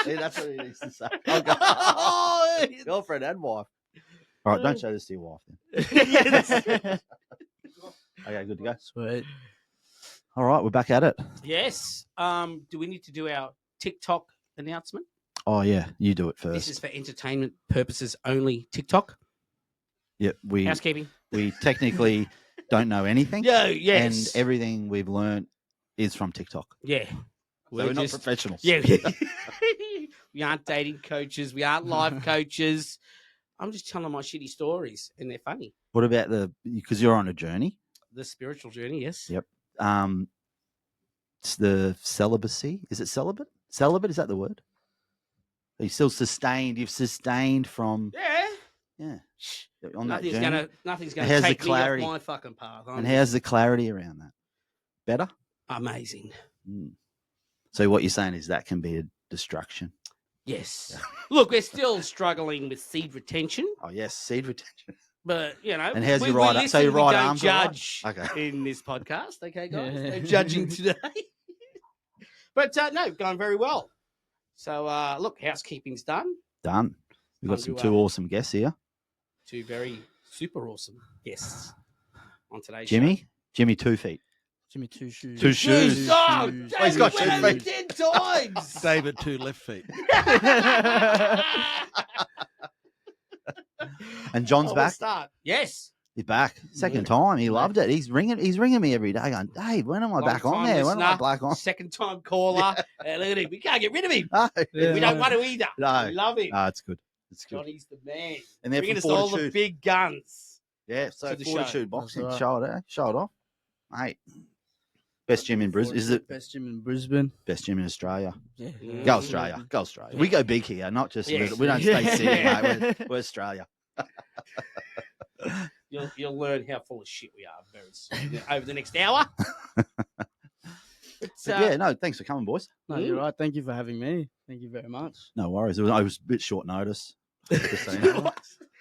See, that's what he needs to say. Oh, girlfriend and wife. All right, don't show this to your wife then. Yes. Okay, good to go. Sweet. All right, we're back at it. Yes. Do we need to do our TikTok announcement? Oh yeah, you do it first. This is for entertainment purposes only. TikTok. Yeah, Housekeeping. we technically don't know anything. Yeah. Yes. And everything we've learned is from TikTok. Yeah. So we're not professionals. Yeah. We aren't dating coaches. We aren't life coaches. I'm just telling my shitty stories, and they're funny. What about because you're on a journey? The spiritual journey, yes. Yep. It's the celibacy. Is it celibate? Celibate, is that the word? Are you still sustained? You've sustained from Yeah. on that Nothing's journey. nothing's gonna How's the take me off clarity? my fucking path. And how's the clarity around that? Better? Amazing. So what you're saying is that can be a distraction. Yes. Look, we're still struggling with seed retention, Oh yes, seed retention. but And how's we, your right we arm? So listen, your we right don't arm's all right? judge Okay. in this podcast. Okay, guys, no judging today. But no, going very well. So look, housekeeping's done. Done. We've got Time some to, two awesome guests here. Two very super awesome guests on today's Jimmy. show. Jimmy 2 feet. Jimmy, 2 shoes. Two shoes. Oh, shoes. Oh, he's got David went shoe over feet. 10 times. David 2 left feet. And John's Oh, we'll back. start. Yes. He's back. Second time. He loved it. He's ringing me every day going, Dave, when am I back on Long-time there? When am I listener, back on? Second time caller. Look at him. We can't get rid of him. No, Yeah. We don't want to either. No. We love him. no, it's good. It's good. Johnny's the man. And they're Bringing from us all the Fortitude. big guns. Yeah, so to the show. Fortitude Boxing. That's right. Show it, show it off. Mate. Best gym in Brisbane. Is it Best gym in Brisbane? best gym in Australia? Yeah. Go Australia. Go Australia. We go big here, not just Yes. little. We don't stay Yeah. city, mate. We're Australia. You'll learn how full of shit we are very soon over the next hour. But, Yeah, no, thanks for coming, boys. No, you're right. Thank you for having me. Thank you very much. No worries. I was a bit short notice. Just so you know.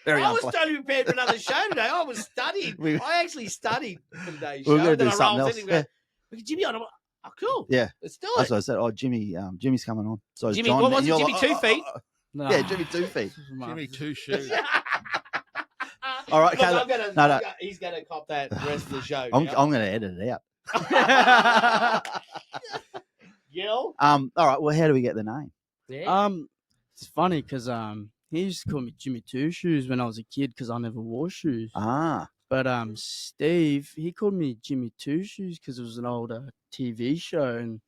Very I was unplugged. totally prepared for another show today. I was studying. We- I actually studied for today's show. We were going to Then do I something rolled else. in and go, "We get Jimmy on." I'm like, oh, cool. Yeah. Let's do That's it. what I said. Oh, Jimmy's coming on. So is Jimmy, John. what was and it, you're Jimmy 2 feet? No. Yeah, Jimmy 2 feet. Jimmy 2 shoes. All right, Look, okay. I'm gonna, no. he's going to cop that rest of the show. I'm yeah? going to edit it out. Yell. All right. Well, how do we get the name? Yeah. It's funny because he used to call me Jimmy 2 Shoes when I was a kid because I never wore shoes. Ah, But Steve, he called me Jimmy 2 Shoes because it was an old TV show and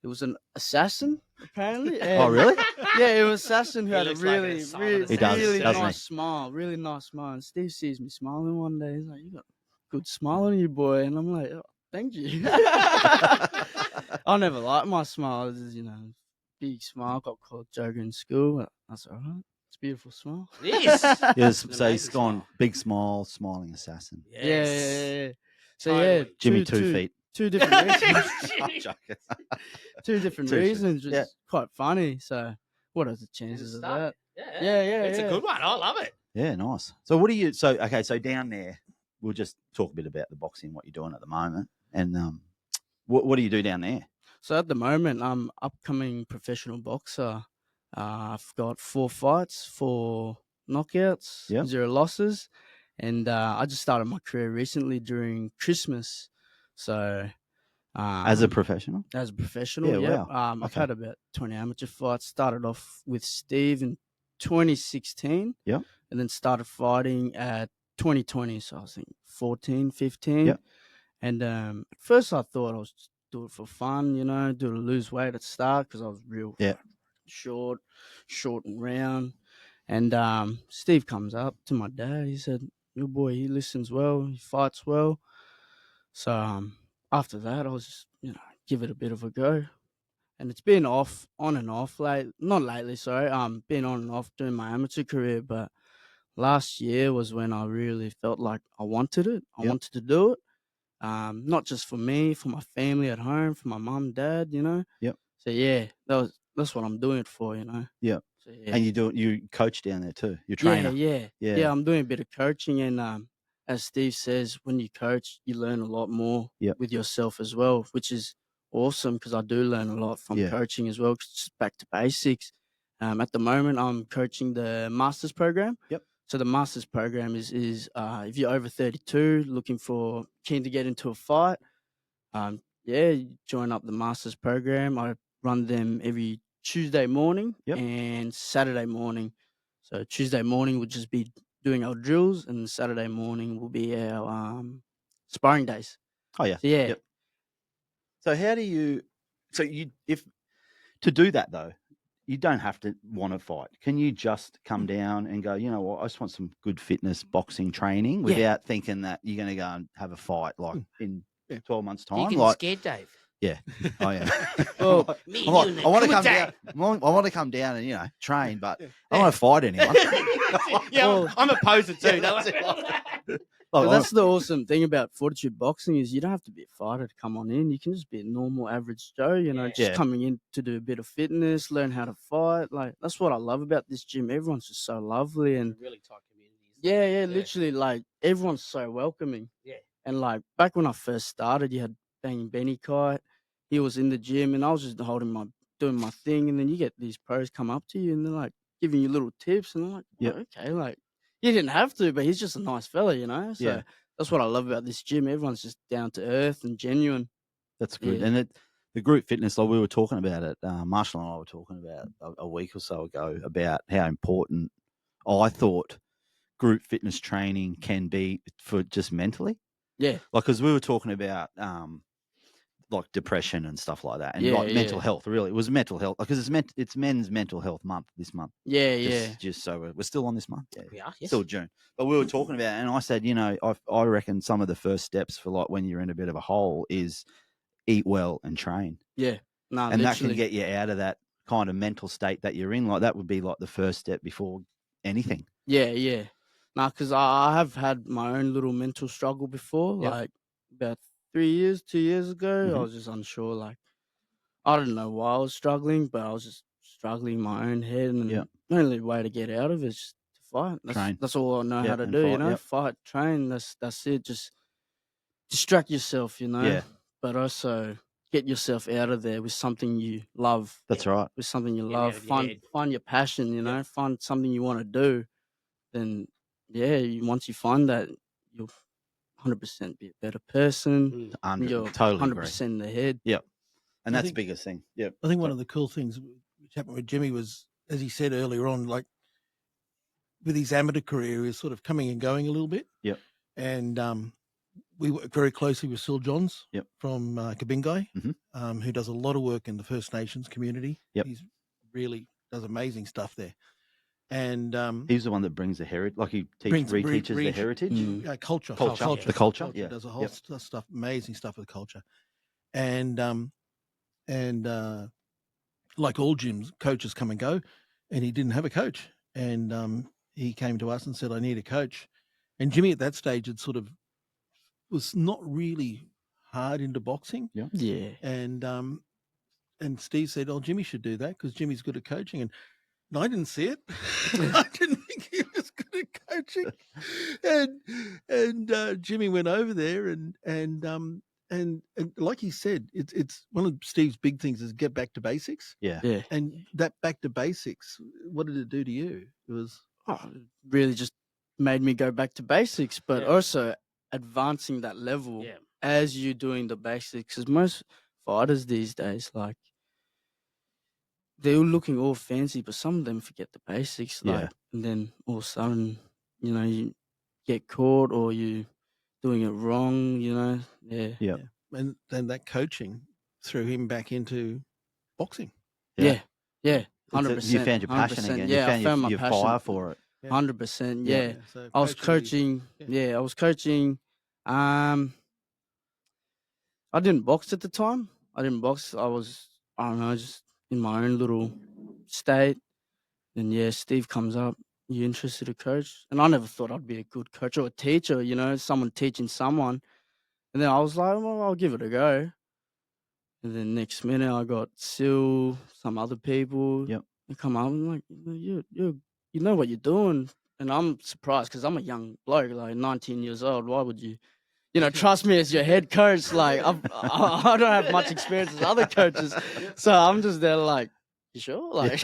it was an assassin apparently. oh and- really? Yeah, it was assassin who He had a looks like an really, assassin. really, He does, really doesn't nice smile, really nice smile. And Steve sees me smiling one day. He's like, "You got a good smile on you, boy." And I'm like, "Oh, thank you." I never liked my smile. It's just, big smile. Got called Joker in school. But that's all right. It's a beautiful smile. Yes. Yes. An So he's amazing gone smile. big smile, smiling assassin. Yeah, yeah. So Totally. yeah, Jimmy 2 feet. Two different reasons. I'm joking. Two different 2 shoes. reasons. Which Yeah. is quite funny. So what are the chances of that? Yeah, It's a good one. I love it. Yeah, nice. So what do you? So down there, we'll just talk a bit about the boxing, what you're doing at the moment, and what do you do down there? So at the moment, I'm upcoming professional boxer. I've got 4 fights, 4 knockouts, Yeah. 0 losses, and I just started my career recently during Christmas. So As a professional? as a professional, Yeah, I've Okay. had about 20 amateur fights. Started off with Steve in 2016, Yeah. and then started fighting at 2020. So I was thinking 14, 15. Yeah. And at first I thought I was just do it for fun, do to lose weight at the start because I was real Yeah. short and round. And Steve comes up to my dad. He said, "Your boy, he listens well, he fights well." So after that, I was just, give it a bit of a go. And it's been on and off not lately, sorry. Been on and off during my amateur career, but last year was when I really felt like I wanted it. I Yep. wanted to do it. Not just for me, for my family at home, for my mum, dad, Yep. So yeah, that's what I'm doing it for, Yep. So, yeah. And you coach down there too. You're trainer. Yeah. Yeah. I'm doing a bit of coaching, and as Steve says, when you coach, you learn a lot more Yep. with yourself as well, which is awesome because I do learn a lot from Yeah. coaching as well. 'Cause it's just back to basics. At the moment, I'm coaching the Masters program. Yep. So the Masters program is if you're over 32, keen to get into a fight, you join up the Masters program. I run them every Tuesday morning Yep. and Saturday morning. So Tuesday morning will just be doing our drills, and Saturday morning will be our sparring days. Oh yeah. So yeah, Yep. So how do you? So if to do that though, you don't have to want to fight. Can you just come down and go? You know what? I just want some good fitness boxing training without thinking that you're going to go and have a fight like in 12 months' You time. can Like, scare Dave. yeah, I am. Well, Me I'm like, and you I want to and come Dave. down. I want to come down and train, but I don't want to fight anyone. Yeah, Well, I'm a poser too. Yeah, don't that's I? it. But Like, that's the awesome thing about Fortitude Boxing is you don't have to be a fighter to come on in. You can just be a normal average Joe, Yeah. just Yeah. coming in to do a bit of fitness, learn how to fight. Like that's what I love about this gym. Everyone's just so lovely and really tight communities. yeah, literally like everyone's so welcoming. Yeah. And like back when I first started, you had Banging Benny Kite. He was in the gym and I was just doing my thing, and then you get these pros come up to you and they're like giving you little tips, and I'm like, Yep. okay, like you didn't have to, but he's just a nice fella, So Yeah. that's what I love about this gym. Everyone's just down to earth and genuine. That's good. Yeah. And the group fitness, like we were talking about it, Marshall and I were talking about a week or so ago about how important I thought group fitness training can be for just mentally. Yeah. Like, because we were talking about like depression and stuff like that, and Yeah, like mental yeah. health. Really, it was mental health because it's Men's Mental Health Month this month. Yeah. Just so we're still on this month. Yeah, We are, yes. still June. But we were talking about it, and I said, I reckon some of the first steps for like when you're in a bit of a hole is eat well and train. Yeah. No, And that literally. can get you out of that kind of mental state that you're in. Like that would be like the first step before anything. Yeah. Nah, because I have had my own little mental struggle before. Yep. Like about 2 years ago, I Mhm. was just unsure. Like I don't know why I was struggling, but I was just struggling in my own head, and Yep. the only way to get out of it is just to fight. Train. That's all I know how Yep, to and do. fight, yep. Fight, train. That's it. Just distract yourself. Yeah. But also get yourself out of there with something you love. That's right. With something you Get out love. of your head. Find your passion. Yep. Find something you want to do. Then once you find that, you'll 100% be a better person. Mm. You're Totally agree. 100% in the head. Yep. And I that's think- the biggest thing. Yep. I think one of the cool things which happened with Jimmy was, as he said earlier on, like with his amateur career, he was sort of coming and going a little bit. Yep. And we work very closely with Sil Johns Yep. from Kabingai, Mhm. who does a lot of work in the First Nations community. Yep. He's really does amazing stuff there. And He's the one that brings the heritage, like he Brings- reteaches the re- heritage. culture, Culture. The culture, yeah. does a whole Yep. stuff, amazing stuff with culture. And like all gyms, coaches come and go, and he didn't have a coach. And he came to us and said, I need a coach. And Jimmy at that stage had sort of was not really hard into boxing. Yeah. And Steve said, oh, Jimmy should do that because Jimmy's good at coaching. And I didn't see it. I didn't think he was good at coaching. And Jimmy went over there and like he said, it's one of Steve's big things is get back to basics. Yeah. Yeah. And that back to basics, what did it do to you? It was It really just made me go back to basics, but Yeah. also advancing that level Yeah. as you're doing the basics. Because most fighters these days, like, they're looking all fancy, but some of them forget the basics. Yeah. Like, and then all of a sudden, you get caught or you doing it wrong. Yeah. Yep. yeah. And then that coaching threw him back into boxing. Yeah. It's 100%. you found your passion 100%. again. Yeah, I you found found my your passion. fire for it. 100%. Yeah. Yeah. So I was coaching coaching. is- I was coaching. I didn't box at the time. I was, I don't know, just in my own little state. And Steve comes up. You interested to coach? And I never thought I'd be a good coach or a teacher. Someone teaching someone. And then I was like, well, I'll give it a go. And then next minute, I got Sil, some other people. Yep. They come up and like, you know what you're doing. And I'm surprised because I'm a young bloke, like 19 years old. Why would you trust me as your head coach. Like I don't have much experience as other coaches, so I'm just there like, you sure? Like,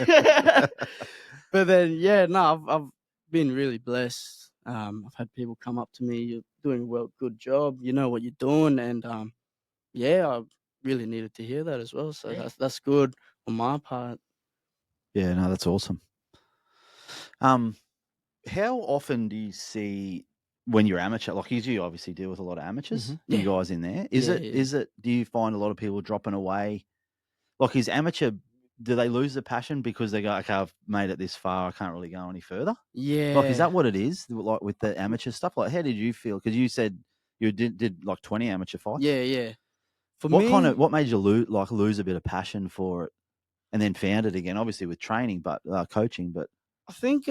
but then I've been really blessed. I've had people come up to me, you're doing a good job, you know what you're doing, and I really needed to hear that as well. So that's good on my part. Yeah, no, that's awesome. How often do you see when you're amateur? Like you obviously deal with a lot of amateurs. You Yeah. guys in there. Is it? Do you find a lot of people dropping away? Like, is amateur? Do they lose the passion because they go, okay, I've made it this far, I can't really go any further? Yeah. Like, is that what it is? Like with the amateur stuff? Like, how did you feel? Because you said you did like 20 amateur fights. Yeah. For What me, what made you lose a bit of passion for it, and then found it again? Obviously with training, but coaching. But I think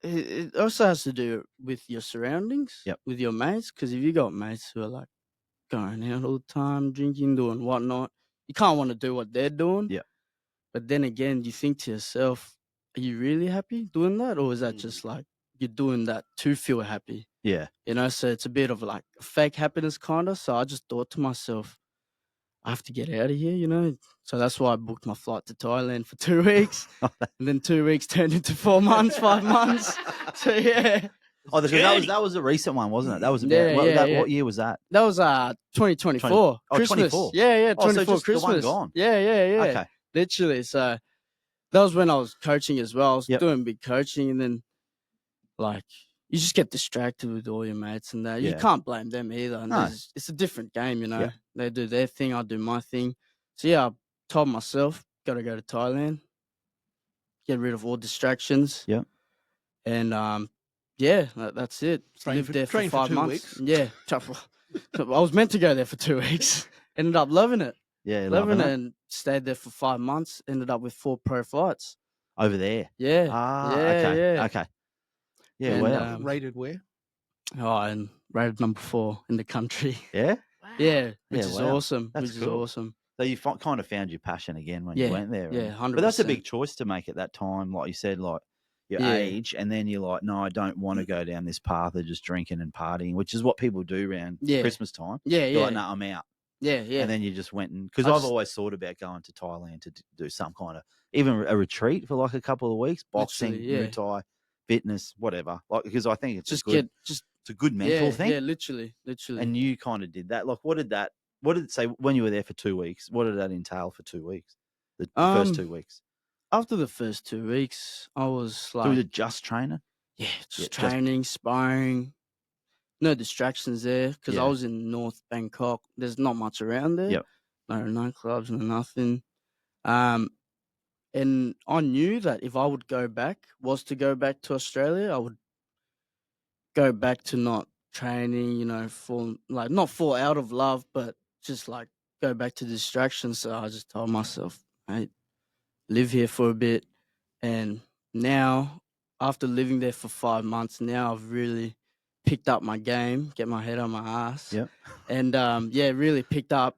it also has to do with your surroundings, Yep. with your mates. Because if you got mates who are like going out all the time, drinking, doing whatnot, you can't want to do what they're doing. Yeah. But then again, you think to yourself, are you really happy doing that? Or is that just like you're doing that to feel happy? yeah, So it's a bit of like a fake happiness kind of. So I just thought to myself, I have to get out of here. So that's why I booked my flight to Thailand for 2 weeks. And then 2 weeks turned into 4 months, 5 months. So yeah. Oh, because that was a recent one, wasn't it? That was about Yeah. what year was that? That was 2024. Christmas. 24. Yeah, Oh, so 24 just the one Christmas. gone. Yeah. Okay. Literally. So that was when I was coaching as well. I was Yep. doing big coaching, and then like you just get distracted with all your mates and that. You Yeah. can't blame them either. And No. it's a different game, Yeah. They do their thing, I do my thing. So I told myself, gotta go to Thailand, get rid of all distractions. Yep. And that's it. Lived there for 5 2 months. weeks. Yeah. I was meant to go there for 2 weeks. Ended up loving it. Yeah, Loving it, and stayed there for 5 months. Ended up with 4 pro fights. over there. Yeah. Okay. Okay. Yeah, And, wow. Rated where? And rated number 4 in the country. Yeah. Yeah, which Yeah, is wow. awesome. That's Which is cool. awesome. So you kind of found your passion again when you Yeah, went there. yeah, 100%. But that's a big choice to make at that time, like you said, like your Yeah. age, and then you're like, no, I don't want to go down this path of just drinking and partying, which is what people do around Yeah. Christmas time. Yeah, You're like, yeah, no, I'm out. yeah. And then you just went because I I've just- always thought about going to Thailand to do some kind of even a retreat for like a couple of weeks, boxing, Literally, yeah. Muay Thai, fitness, whatever. Like because I think it's just a good, get it's a good mental thing. Yeah, literally. And you kind of did that. Like, what did it say when you were there for 2 weeks? What did that entail for 2 weeks? The first 2 weeks. After the first 2 weeks, I was So like, was it just training? just just- training, sparring, no distractions there because I Yeah. was in North Bangkok. There's not much around there. Yep. No nightclubs, no nothing. And I knew that if I would go back to Australia, I would go back to not training, not fall out of love, but just like go back to distractions. So I just told myself, hey, live here for a bit. And now, after living there for 5 months, now I've really picked up my game, get my head on my ass. Yep. And really picked up.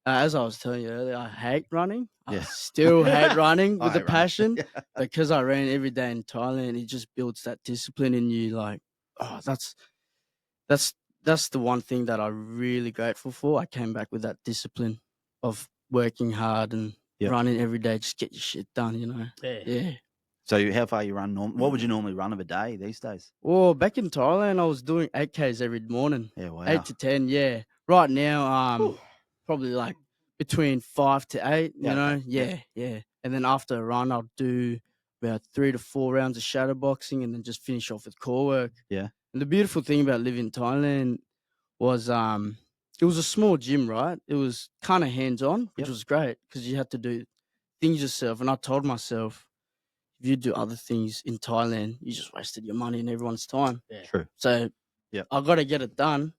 As I was telling you earlier, I hate running. Yeah. I still hate running I with a hate running. passion. Yeah. Because I ran every day in Thailand, it just builds that discipline in you. Like, oh, that's the one thing that I'm really grateful for. I came back with that discipline of working hard and Yep. running every day. Just get your shit done, Yeah. So how far you run? What would you normally run of a day these days? Well, back in Thailand, I was doing 8Ks every morning. Yeah, wow. 8 to 10, yeah. Right now, probably like between 5 to 8, Yeah, okay. Yeah. And then after a run, I'll do about 3 to 4 rounds of shadow boxing and then just finish off with core work. Yeah. And the beautiful thing about living in Thailand was it was a small gym, right? It was kind of hands-on, which Yep. was great because you had to do things yourself. And I told myself, if you do other things in Thailand, you just wasted your money and everyone's time. True. So Yep. I got to get it done.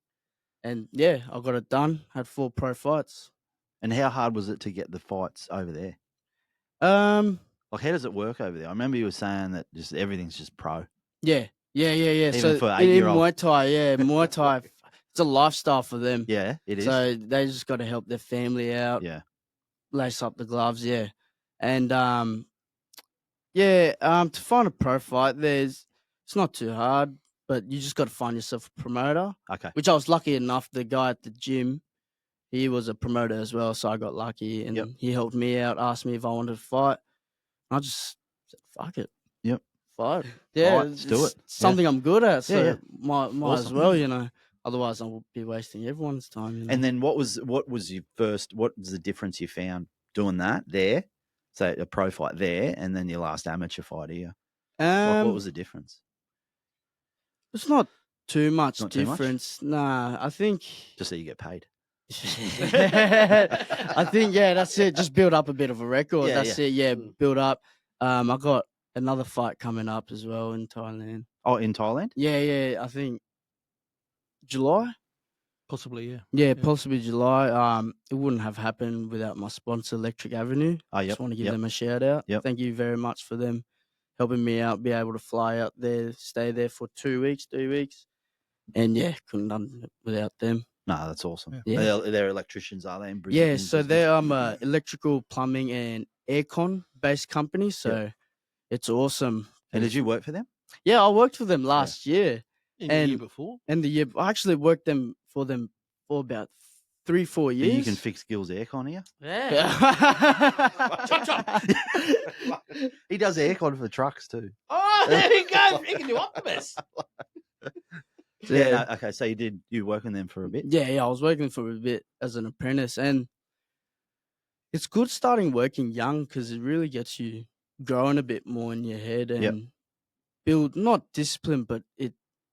And yeah, I got it done. Had 4 pro fights. And how hard was it to get the fights over there? Like, how does it work over there? I remember you were saying that just everything's just pro. Yeah. Even So for in 8-year-olds. Muay Thai, Muay Thai, it's a lifestyle for them. Yeah, it is. So they just got to help their family out. Yeah. Lace up the gloves, yeah. And to find a pro fight, it's not too hard. but you just got to find yourself a promoter. Okay. Which I was lucky enough. The guy at the gym, he was a promoter as well, so I got lucky, and Yep. he helped me out. Asked me if I wanted to fight. I just said, "Fuck it, Yep. fight." Yeah, Let's do it's it. something I'm good at, so Yeah. might as Awesome. well, Otherwise, I would be wasting everyone's time. And then what was your first? What was the difference you found doing that there? So a pro fight there, and then your last amateur fight here. What was the difference? It's not too much Not too much? difference. Nah, I think. Just so you get paid. I think that's it. Just build up a bit of a record. Yeah, That's it. Yeah, build up. I got another fight coming up as well in Thailand. Oh, in Thailand? Yeah. I think July. Possibly, yeah. Yeah, possibly July. It wouldn't have happened without my sponsor, Electric Avenue. Oh, yep. Just want to give them a shout out. Yep. Thank you very much for them helping me out. Be able to fly out there, stay there for 2 weeks, 3 weeks, and couldn't done it without them. No, that's awesome. Yeah. They're electricians, are they? In Brisbane? Yeah, so they're electrical, plumbing, and aircon based company. So it's awesome. And did you work for them? Yeah, I worked for them last year. In the year before? And the year I actually worked for them for about 3-4 years. You can fix Gil's aircon here. Yeah. Chop, chop. He does aircon for trucks too. Oh, there you go. He can do Optimus. Yeah. No, okay. So you work on them for a bit? Yeah, I was working for a bit as an apprentice, and it's good starting working young because it really gets you growing a bit more in your head and build not discipline, but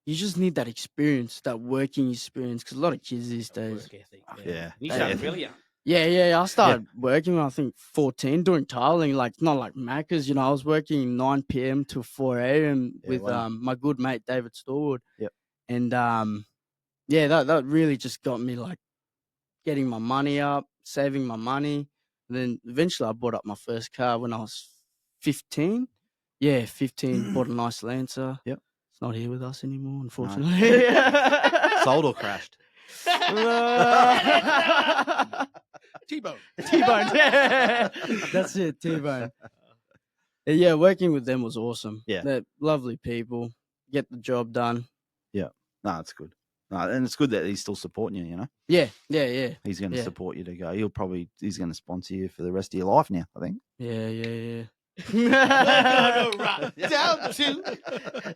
you just need that experience, that working experience, because a lot of kids these days. Work ethic, Yeah. You sound really young. Yeah. I started working when I think 14, doing tiling, like not like Macca's. I was working 9 p.m. to 4 a.m. with wow. my good mate David Stallwood. Yep. And that really just got me like getting my money up, saving my money. And then eventually I bought up my first car when I was 15. Yeah, 15. Bought a nice Lancer. Yep. It's not here with us anymore, unfortunately. Sold or crashed? T-Bone. T-Bone. Yeah. That's it, T-Bone. Yeah, working with them was awesome. Yeah. They're lovely people. Get the job done. Yeah. No, it's good. No, and it's good that he's still supporting you, Yeah. He's going to Yeah. support you to go. He's going to sponsor you for the rest of your life now, I think. Yeah. Right down to.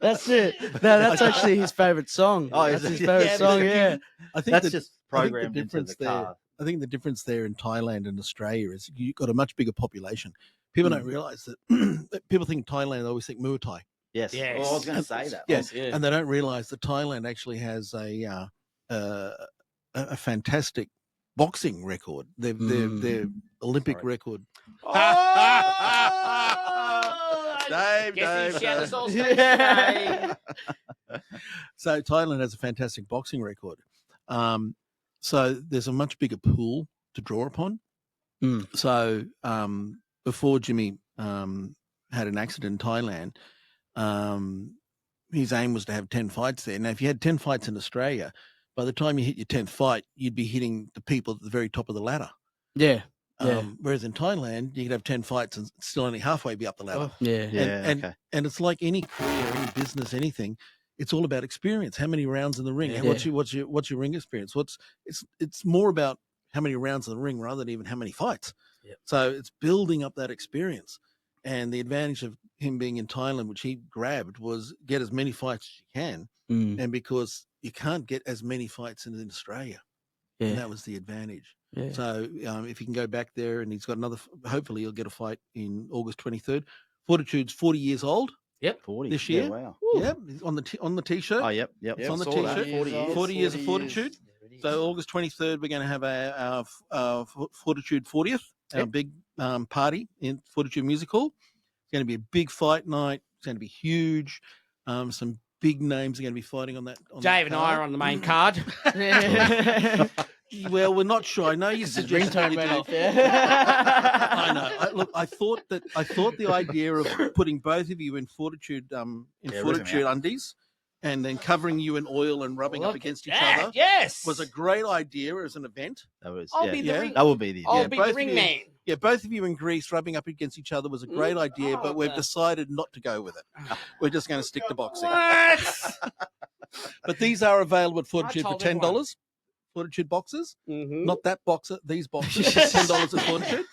That's it. No, that's actually his favorite song. Oh, that's is his it? favorite Yeah, song. but- Yeah. I think That's that- just I think the programmed into difference the car. I think the difference there in Thailand and Australia is you've got a much bigger population. People don't realize that. That people think Thailand, they always think Muay Thai. Yes. Yes. Well, I was going to say that. Yes, Yeah. and they don't realize that Thailand actually has a fantastic boxing record. Their Olympic record. Dave, Guess who Dave, shouted Dave. us all stage today? So Thailand has a fantastic boxing record. So there's a much bigger pool to draw upon. So before Jimmy had an accident in Thailand, his aim was to have 10 fights there. Now, if you had 10 fights in Australia, by the time you hit your 10th fight, you'd be hitting the people at the very top of the ladder. Yeah. Whereas in Thailand, you could have 10 fights and still only halfway be up the ladder. Yeah. Yeah. And it's like any career, any business, anything. It's all about experience. How many rounds in the ring? Yeah. What's your ring experience? It's more about how many rounds in the ring rather than even how many fights. Yep. So it's building up that experience. And the advantage of him being in Thailand, which he grabbed, was get as many fights as you can. And because you can't get as many fights in Australia. Yeah. And that was the advantage. Yeah. So if he can go back there and he's got another, hopefully he'll get a fight in August 23rd. Fortitude's 40 years old. Yep. 40 This year? Yeah, wow. Yep, on the t-shirt. Oh, yep. It's on the Saw that. t-shirt. 40 years. 40 years of Fortitude. So August 23rd, we're going to have our Fortitude 40th, our big party in Fortitude Music Hall. It's going to be a big fight night. It's going to be huge. Some big names are going to be fighting on that. Dave and I are on the main card. Well, we're not sure. I know you suggested that Ringtone you went do. off. Yeah. I know. I thought the idea of putting both of you in Fortitude Yeah, Fortitude rip 'em undies and then covering you in oil and rubbing Look up at against each that, other Yes. was a great idea as an event. That was I'll yeah. be the Yeah. ring. That would be the I'll idea. be both the of ring you- man. Yeah, both of you in Greece rubbing up against each other was a great idea, Oh, but we've okay. decided not to go with it. We're just going to stick to boxing. What? But these are available at Fortitude for told $10. everyone. Fortitude boxes, Mhm. not that boxer. These boxes for $10 at Fortitude.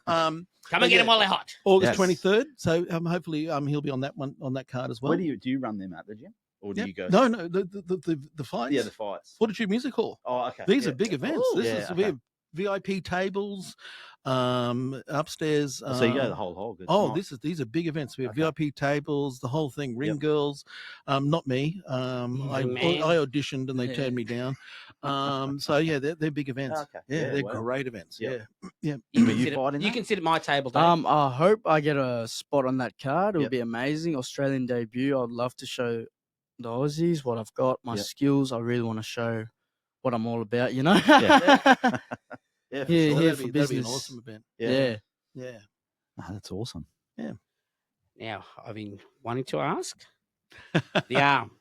Come but and get yeah. him while they're hot. August Yes. 23rd. So hopefully he'll be on that one on that card as well. Where do you run them at the gym, or do Yep. you go? No, the fights. Yeah, the fights. Fortitude Music Hall. Oh, okay. These yeah. are big events. Ooh. This Yeah, is okay. we have VIP tables, upstairs. So you go the whole hog. It's Oh, not- these are big events. We have Okay. VIP tables, the whole thing, ring Yep. girls. Not me. I Man. auditioned and they turned me down. So yeah, they're big events. Okay. Yeah, Yeah, they're wow. great events. Yep. Yeah. You Were you consider, fighting you that? consider my table, Dave. I hope I get a spot on that card. It would Yep. be amazing. Australian debut. I'd love to show the Aussies what I've got, my Yep. skills. I really want to show what I'm all about, you know? Yeah. Yeah, for Yeah, sure. yeah. that'd for be an business. awesome event. Yeah. Yeah. Oh, that's awesome. Now, I've been wanting to ask. The arm.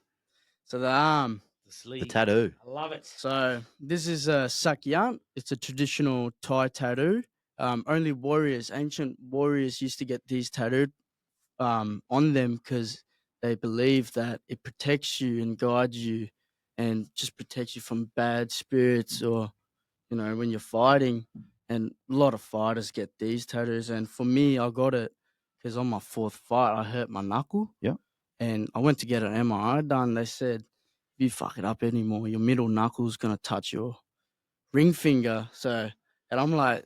So the arm. The sleeve. The tattoo. I love it. So this is a yant. It's a traditional Thai tattoo. Only warriors, ancient warriors, used to get these tattooed on them because they believe that it protects you and guides you, and just protects you from bad spirits, or when you're fighting. And a lot of fighters get these tattoos, and for me, I got it because on my fourth fight, I hurt my knuckle. Yep. And I went to get an MRI done. They said, if you fuck it up anymore, your middle knuckle's gonna touch your ring finger. So, and I'm like,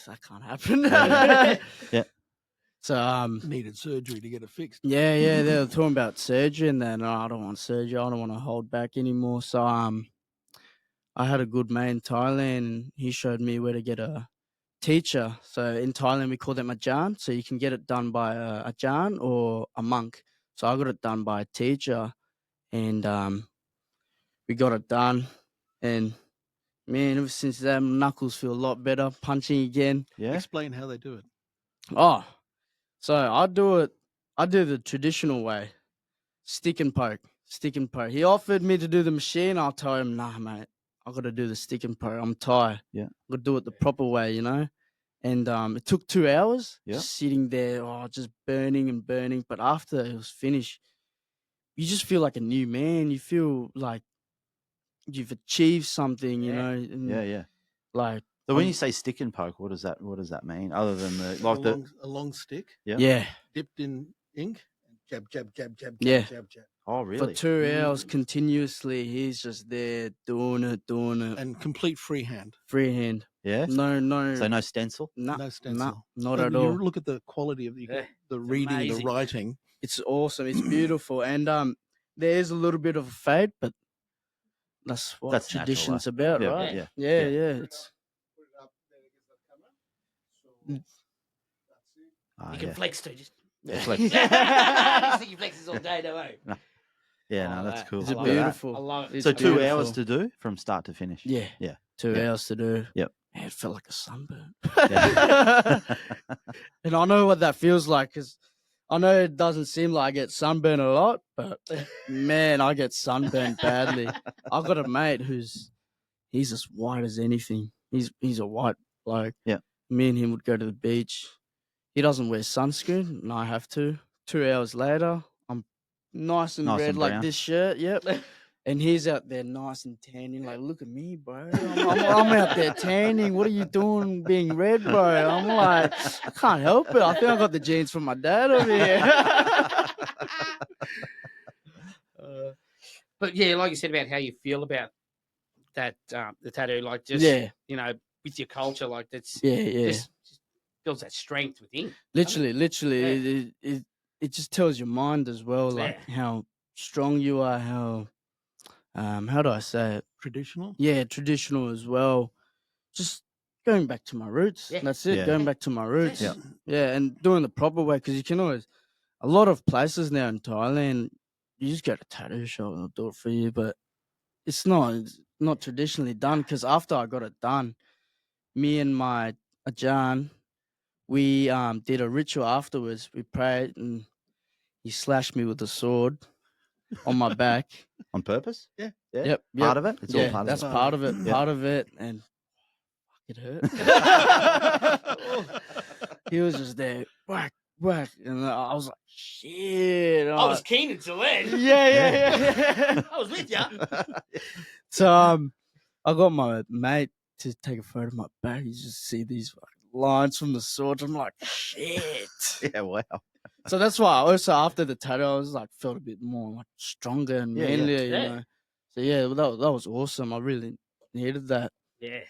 that can't happen. Yeah. So Needed surgery to get it fixed. yeah, they were talking about surgery, and then I don't want surgery. I don't want to hold back anymore. So I had a good mate in Thailand, and he showed me where to get a teacher. So in Thailand, we call them a jan. So you can get it done by a jan or a monk. So I got it done by a teacher, and we got it done. And man, ever since that, my knuckles feel a lot better. Punching again. Yeah. Explain how they do it. Oh, so I do the traditional way. Stick and poke. He offered me to do the machine. I'll tell him, nah, mate, I got to do the stick and poke. I'm Thai. Yeah. I got to do it the proper way, And it took 2 hours Yeah. just sitting there, just burning and burning. But after it was finished, you just feel like a new man. You feel like you've achieved something, you Yeah. know. And Yeah. like, So when you say stick and poke, what does that mean? Other than A long stick Yeah. yeah. dipped in ink. Jab, jab, jab, jab, Yeah. jab, jab. oh For really? 2 hours continuously, he's just there doing it. And complete freehand. Freehand. Yeah. No. So no stencil. Nah, No stencil. not And at you all. look at the quality of Yeah, the reading, the amazing. writing. It's awesome. It's beautiful. And there is a little bit of a fade, but that's what That's natural, tradition's about, Yeah, right? yeah. Yeah. It's Ah, You can yeah. flex too. Just Yeah, flex. you think you flexes all day, don't you? Yeah, Oh, no, that's that- cool. It's I Look love at that. beautiful. I love it. It's So 2 hours beautiful. to do from start to finish. Yeah. Yeah. 2 Yeah. hours to do. Yep. Man, it felt like a sunburn. Yeah. And I know what that feels like, because I know it doesn't seem like I get sunburned a lot, but man, I get sunburned badly. I've got a mate he's as white as anything. He's a white bloke. Yeah. Me and him would go to the beach. He doesn't wear sunscreen, and I have to. 2 hours later, I'm nice and Nice red and like brown. this shirt. Yep. And he's out there nice and tanning. Like, look at me, bro. I'm out there tanning. What are you doing being red, bro? I'm like, I can't help it. I think I got the genes from my dad over here. But yeah, like you said about how you feel about that, the tattoo, like just Yeah. with your culture, like that's Yeah. just builds that strength within. Literally, it just tells your mind as well, like Yeah. how strong you are, how do I say it? Traditional. Yeah, traditional as well. Just going back to my roots. Yeah. That's it. Yeah. Going back to my roots. Yeah. Yeah, and doing the proper way, because you can always. A lot of places now in Thailand, you just go to tattoo shop and they'll do it for you, but it's not traditionally done. Because after I got it done, me and my Ajan, we did a ritual afterwards. We prayed, and he slashed me with a sword. on my back. On purpose? Yeah. Yep. Part of it? It's all Yeah, part that's of it. part of it. Yeah. Part of it, and it hurt. He was just there, whack, whack, and I was like, shit. I was keen until then. yeah. I was with you. So I got my mate to take a photo of my back. You just see these lines from the sword. I'm like, shit. Yeah, wow. So that's why also after the tattoo, I was like felt a bit more like stronger and Yeah, yeah. manlier, Yeah. you know. So yeah, well, that was awesome. I really needed that. Yeah.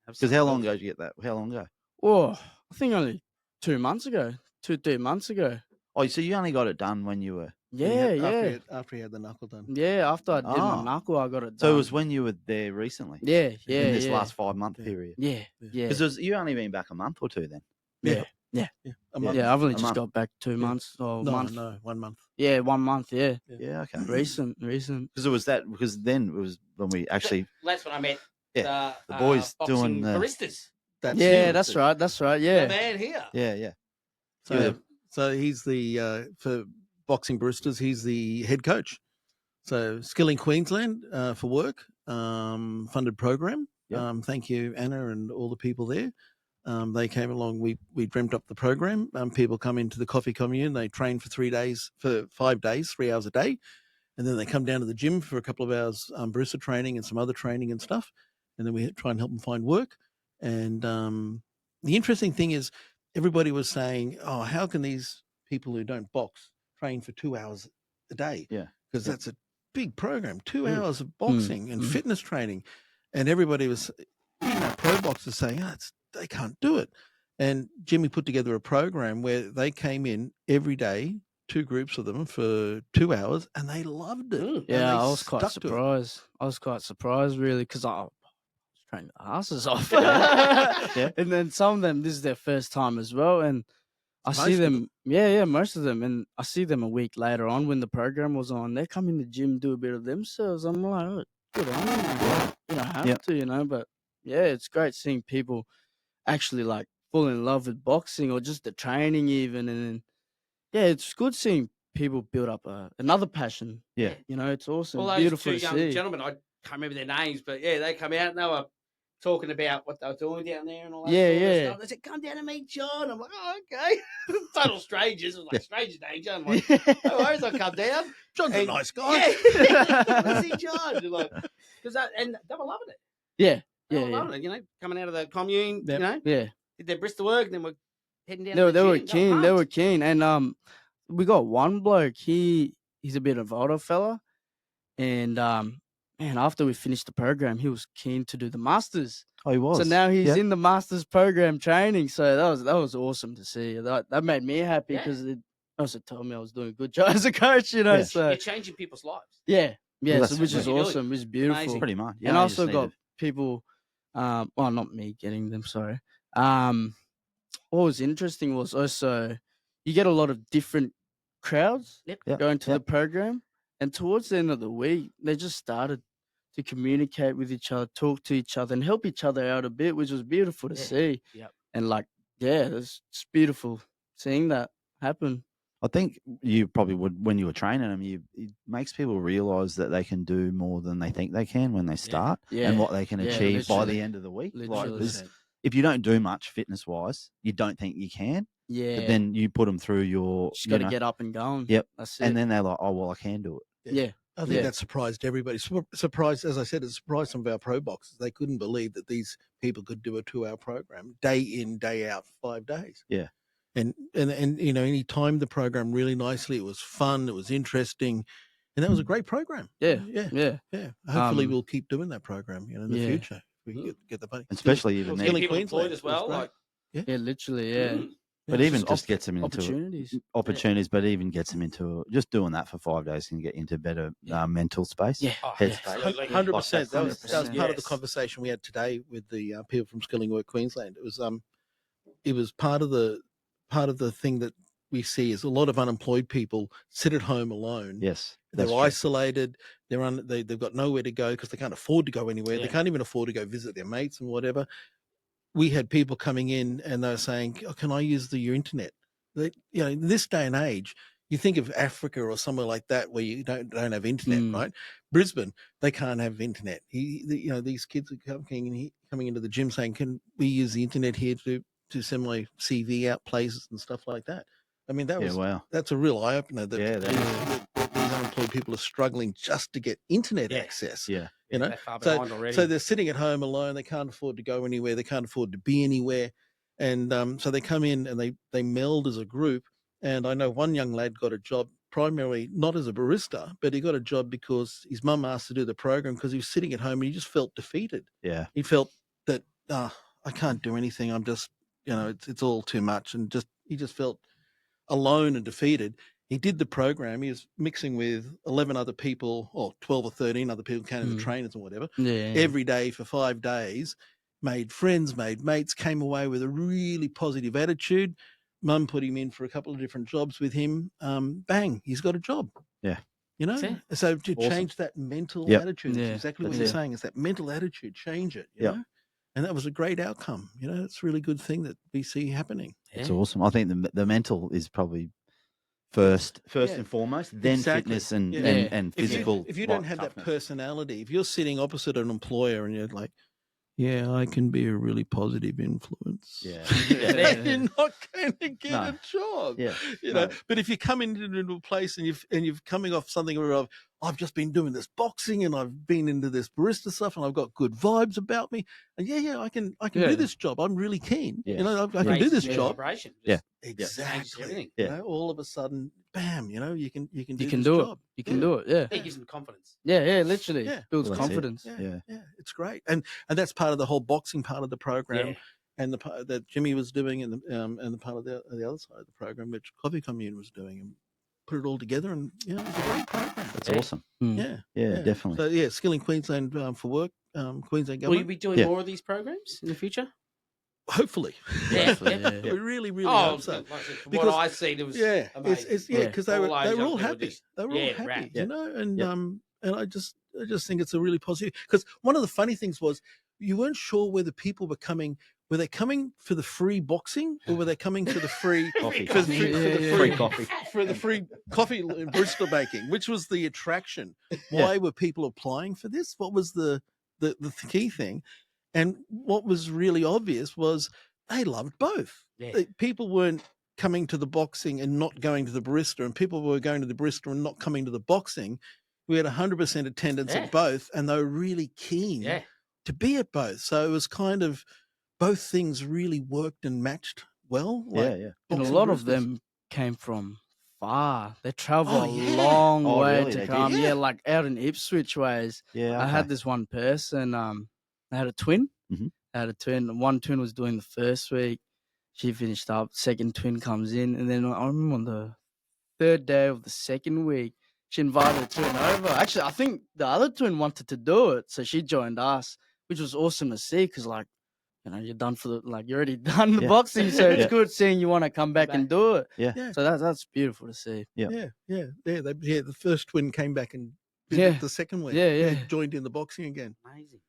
Because how long ago did you get that? How long ago? Oh, I think only 2 months ago, 3 months ago. Oh, so you only got it done when you were. After he had the knuckle done. Yeah, after I did Ah. my knuckle, I got it done. So it was when you were there recently? Yeah, In this yeah. last 5-month Yeah. period? Yeah. Because you only been back a month or two then? Yeah. A month. Yeah, I've only A just month. got back 2 months or No, month. no, 1 month. Yeah, 1 month, yeah. Yeah, okay. Recent. Because it was that, because then it was when we actually, That's when I met the boys boxing doing the. baristas. That's Yeah, it. that's right, The yeah. man here. Yeah. So he's the for boxing baristas. He's the head coach. So Skilling Queensland for work funded program. Yep. Thank you, Anna, and all the people there. They came along. We dreamt up the program. People come into the coffee commune. They train for 3 days, for 5 days, 3 hours a day, and then they come down to the gym for a couple of hours barista training and some other training and stuff. And then we try and help them find work. And the interesting thing is, everybody was saying, "Oh, how can these people who don't box train for 2 hours a day?" Yeah. Because that's a big program, 2 hours of Mm. boxing and fitness training. And everybody was, pro boxers saying, they can't do it. And Jimmy put together a program where they came in every day, 2 groups of them for 2 hours, and they loved it. And Yeah, they I was quite stuck to it. surprised. I was quite surprised, really, because I was training the asses off. Yeah. And then some of them, this is their first time as well. And I Most see of them, yeah, most of them. And I see them a week later on when the program was on. They come in the gym, do a bit of themselves. I'm like, oh, good on you, man. You don't have to, you know. But yeah, it's great seeing people actually like fall in love with boxing or just the training even. And then, yeah, it's good seeing people build up another passion. Yeah. You know, it's awesome. All those Beautiful two to young see. gentlemen, I can't remember their names, but yeah, they come out and they were talking about what they were doing down there and all that Yeah, sort of yeah. stuff. They said, come down and meet John. I'm like, oh, okay. Total strangers. It was like stranger danger. I'm like, no worries, I'll come down. John's a And- nice guy. Yeah. I see John. They're like, and they were loving it. Yeah. They Yeah, were yeah. loving it, you know, coming out of the commune, Yep. you know, Yeah. did their Bristol work, and then we're heading down They, to the they were gym. keen. They pumped. were keen. And we got one bloke. He's a bit of an older fella. And man, after we finished the program, he was keen to do the masters. Oh, he was. So now he's Yeah. in the masters program training. So that was awesome to see. That made me happy Yeah. because it also told me I was doing a good job as a coach, you know. Yeah. So You're changing people's lives. yeah, that's so, which what is you're doing. awesome, which is beautiful. Amazing. Pretty much. Yeah, And you also just need got to- people, well, not me getting them, sorry. What was interesting was also you get a lot of different crowds Yep, going to yep. the program, and towards the end of the week, they just started to communicate with each other, talk to each other, and help each other out a bit, which was beautiful to Yeah. see. Yep. And like, yeah, it's beautiful seeing that happen. I think you probably would, when you were training them, it makes people realize that they can do more than they think they can when they start, Yeah. and what they can Yeah, achieve by literally. the end of the week. Like, Literally. there's- if you don't do much fitness wise, you don't think you can. Yeah. But then you put them through your, just you got to know, get up and going. Yep. That's it. and then they're like, oh well, I can do it. yeah. I think Yeah. that surprised everybody. Surprised, as I said, it surprised some of our pro boxers. They couldn't believe that these people could do a 2-hour program, day in, day out, for 5 days. Yeah. And you know, he timed the program really nicely. It was fun. It was interesting, and that was a great program. Yeah. yeah, Yeah. yeah. Hopefully, Um, we'll keep doing that program, you know, in the yeah. future. We can get the money. Especially even Well, then. get Skilling people Queensland employed as was well. great. Like, Yeah, literally, yeah. But It's even just just gets them into opportunities. but even gets them into just doing that for 5 days can get into better mental space. Yeah. oh, Headspace. absolutely. 100%. That was 100%. part of the Yes. conversation we had today with the people from Skilling Work Queensland. It was part of the thing that we see is a lot of unemployed people sit at home alone. Yes. They're that's true. isolated. They've got nowhere to go because they can't afford to go anywhere. They Yeah. can't even afford to go visit their mates and whatever. We had people coming in and they were saying, "Oh, can I use your internet?" In this day and age, you think of Africa or somewhere like that where you don't have internet, right? Brisbane, they can't have internet. These kids are coming into the gym saying, "Can we use the internet here to send my CV out places and stuff like that?" I mean, that's a real eye opener. That these unemployed people are struggling just to get internet access. Yeah, they're far behind already. So they're sitting at home alone. They can't afford to go anywhere. They can't afford to be anywhere, and so they come in and they meld as a group. And I know one young lad got a job primarily not as a barista, but he got a job because his mum asked to do the program because he was sitting at home and he just felt defeated. Yeah. He felt that, I can't do anything. I'm just, it's all too much. And he just felt alone and defeated. He did the program. He was mixing with 11 other people, or 12 or 13 other people, counting the trainers and whatever, every day for 5 days, made friends, made mates, came away with a really positive attitude. Mum put him in for a couple of different jobs with him. Bang, he's got a job. Yeah. So to change that mental attitude, it's exactly what you're saying. It's that mental attitude, change it, you know? And that was a great outcome. It's a really good thing that we see happening. It's awesome. I think the mental is probably first and foremost, then fitness and physical. If you don't have that personality, if you're sitting opposite an employer and you're like, yeah, I can be a really positive influence. Yeah. You're not going to get a job. Yeah. But if you come into a place and you've coming off something where I've just been doing this boxing and I've been into this barista stuff and I've got good vibes about me, and I can do this job. I'm really keen. I can do this job. Yeah. Exactly. All of a sudden, bam, you can do this job. You can do it. Yeah. It gives them confidence. Yeah, literally. Builds confidence. Yeah, it's great. And that's part of the whole boxing part of the program. And the part that Jimmy was doing, and the part of the other side of the program, which Coffee Commune was doing, and put it all together, and it was a great program. That's awesome. Yeah, Definitely. So Skilling Queensland for work, Queensland government. Will you be doing more of these programs in the future? Hopefully, we really hope so. What I see, it was because they were all happy. They were all happy, and I just think it's a really positive. Because one of the funny things was you weren't sure whether people were coming. Were they coming for the free boxing, or were they coming for the free coffee? For the free coffee, for the free coffee and barista baking, which was the attraction. Why were people applying for this? What was the key thing? And what was really obvious was they loved both. People weren't coming to the boxing and not going to the barista, and people were going to the barista and not coming to the boxing. We had 100% attendance at both, and they were really keen to be at both. So it was kind of both things really worked and matched well. And a lot of them came from far. They travel a long way to come. Like out in Ipswich ways. I had this one person, I had a twin. I had a twin. One twin was doing the first week. She finished up. Second twin comes in. And then I remember on the third day of the second week, she invited the twin over. Actually, I think the other twin wanted to do it. So she joined us, which was awesome to see because, like, you're done you're already done the boxing. So it's good seeing you want to come back and do it. So that's beautiful to see. The first twin came back and did it the second week. They joined in the boxing again. Amazing.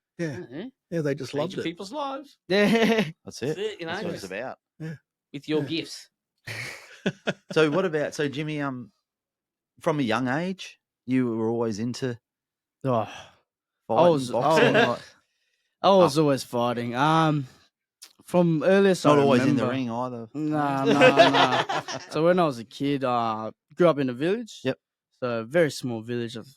They just loved it. People's lives. That's it. That's what it's about. With your gifts. So what about Jimmy? From a young age, you were always into. I boxing. I was always fighting. From earliest, not I always remember, in the ring either. Nah. So when I was a kid, grew up in a village. So a very small village of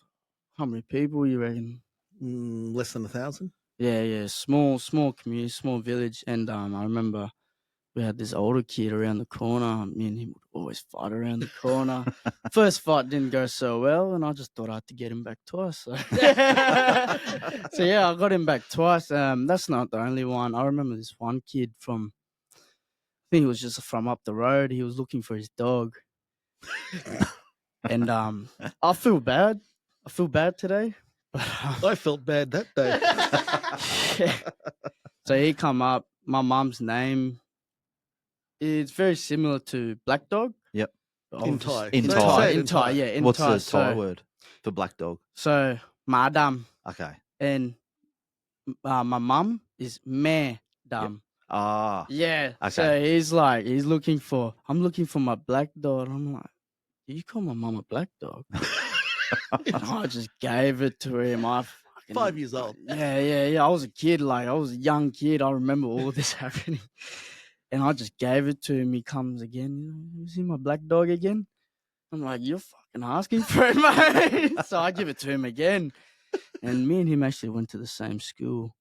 how many people you reckon? Less than 1,000. Yeah. Small community, small village. And I remember we had this older kid around the corner. Me and him would always fight around the corner. First fight didn't go so well, and I just thought I had to get him back twice. So, I got him back twice. That's not the only one. I remember this one kid from, I think he was just from up the road. He was looking for his dog. And I feel bad. I feel bad today. I felt bad that day. So he come up. My mum's name, it's very similar to Black Dog. Yep. In Thai. In Thai. What's the Thai word for black dog? So, Madam. Okay. And my mum is Madam. Yep. Ah. Yeah. Okay. So I'm looking for my black dog. I'm like, you call my mum a black dog? And I just gave it to him. 5 years old. Yeah. I was a kid, like I was a young kid. I remember all this happening. And I just gave it to him. He comes again. You see my black dog again? I'm like, you're fucking asking for it, mate. So I give it to him again. And me and him actually went to the same school.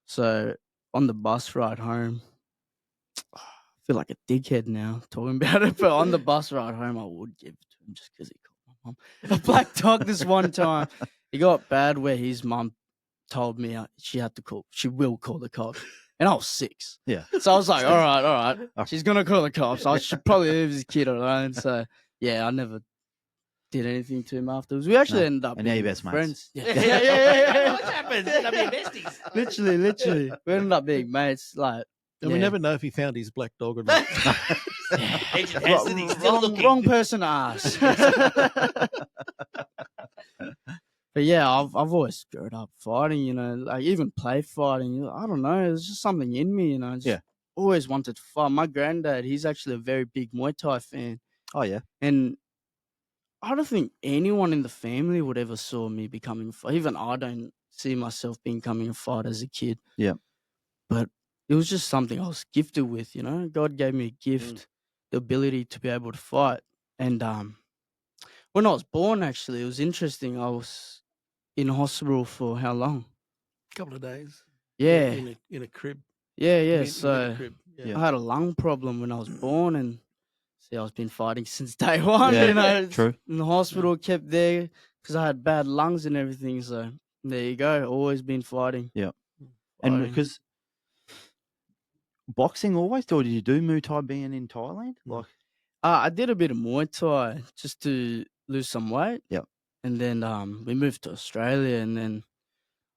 So on the bus ride home, I feel like a dickhead now talking about it. But on the bus ride home, I would give it to him just because he called my mum a black dog this one time. It got bad where his mum told me she will call the cops. And I was 6. Yeah. So I was like, all right. She's going to call the cops. I should probably leave this kid alone. So, yeah, I never did anything to him afterwards. We actually ended up And now you're being best mates. friends. Yeah. What happens? End up being besties. Literally. We ended up being mates. Like, And we never know if he found his black dog or not. Agent Hansen, he's still looking. Wrong person to ask. But yeah, I've always grown up fighting, you know, like even play fighting. I don't know, there's just something in me, you know. Just always wanted to fight. My granddad, he's actually a very big Muay Thai fan. Oh, yeah. And I don't think anyone in the family would ever saw me becoming a fighter. Even I don't see myself becoming a fighter as a kid. Yeah. But it was just something I was gifted with, you know. God gave me a gift, the ability to be able to fight. And when I was born, actually, it was interesting. I was in hospital for how long? A couple of days. Yeah. In a crib. Yeah. In So a crib. I had a lung problem when I was born, and see, I've been fighting since day one. Yeah, you know, true. In the hospital, kept there because I had bad lungs and everything. So there you go. Always been fighting. Yeah. And Fighting. because boxing always, or did you do Muay Thai being in Thailand? Like, I did a bit of Muay Thai just to lose some weight. Yep. And then we moved to Australia, and then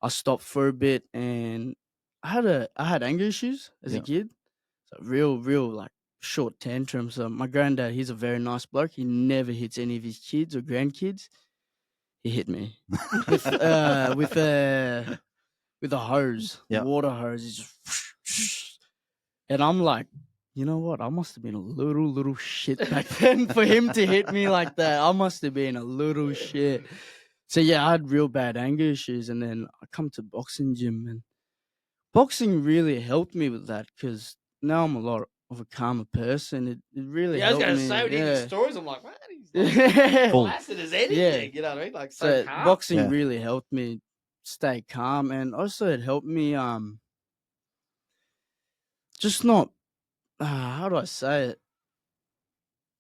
I stopped for a bit, and I had anger issues as a Yep. kid. So real like short tantrums. My granddad, he's a very nice bloke. He never hits any of his kids or grandkids. He hit me with a hose, Yep. water hose. He's just and I'm like, you know what? I must have been a little shit back then for him to hit me like that. I must have been a little shit. So yeah, I had real bad anger issues, and then I come to boxing gym, and boxing really helped me with that because now I'm a lot of a calmer person. It really Yeah, I was helped going me. to say, when you hear yeah. the stories, I'm like, man, he's like Full. placid as anything. You know what I mean? Like, so calm. Boxing Yeah. really helped me stay calm, and also it helped me just not how do I say it?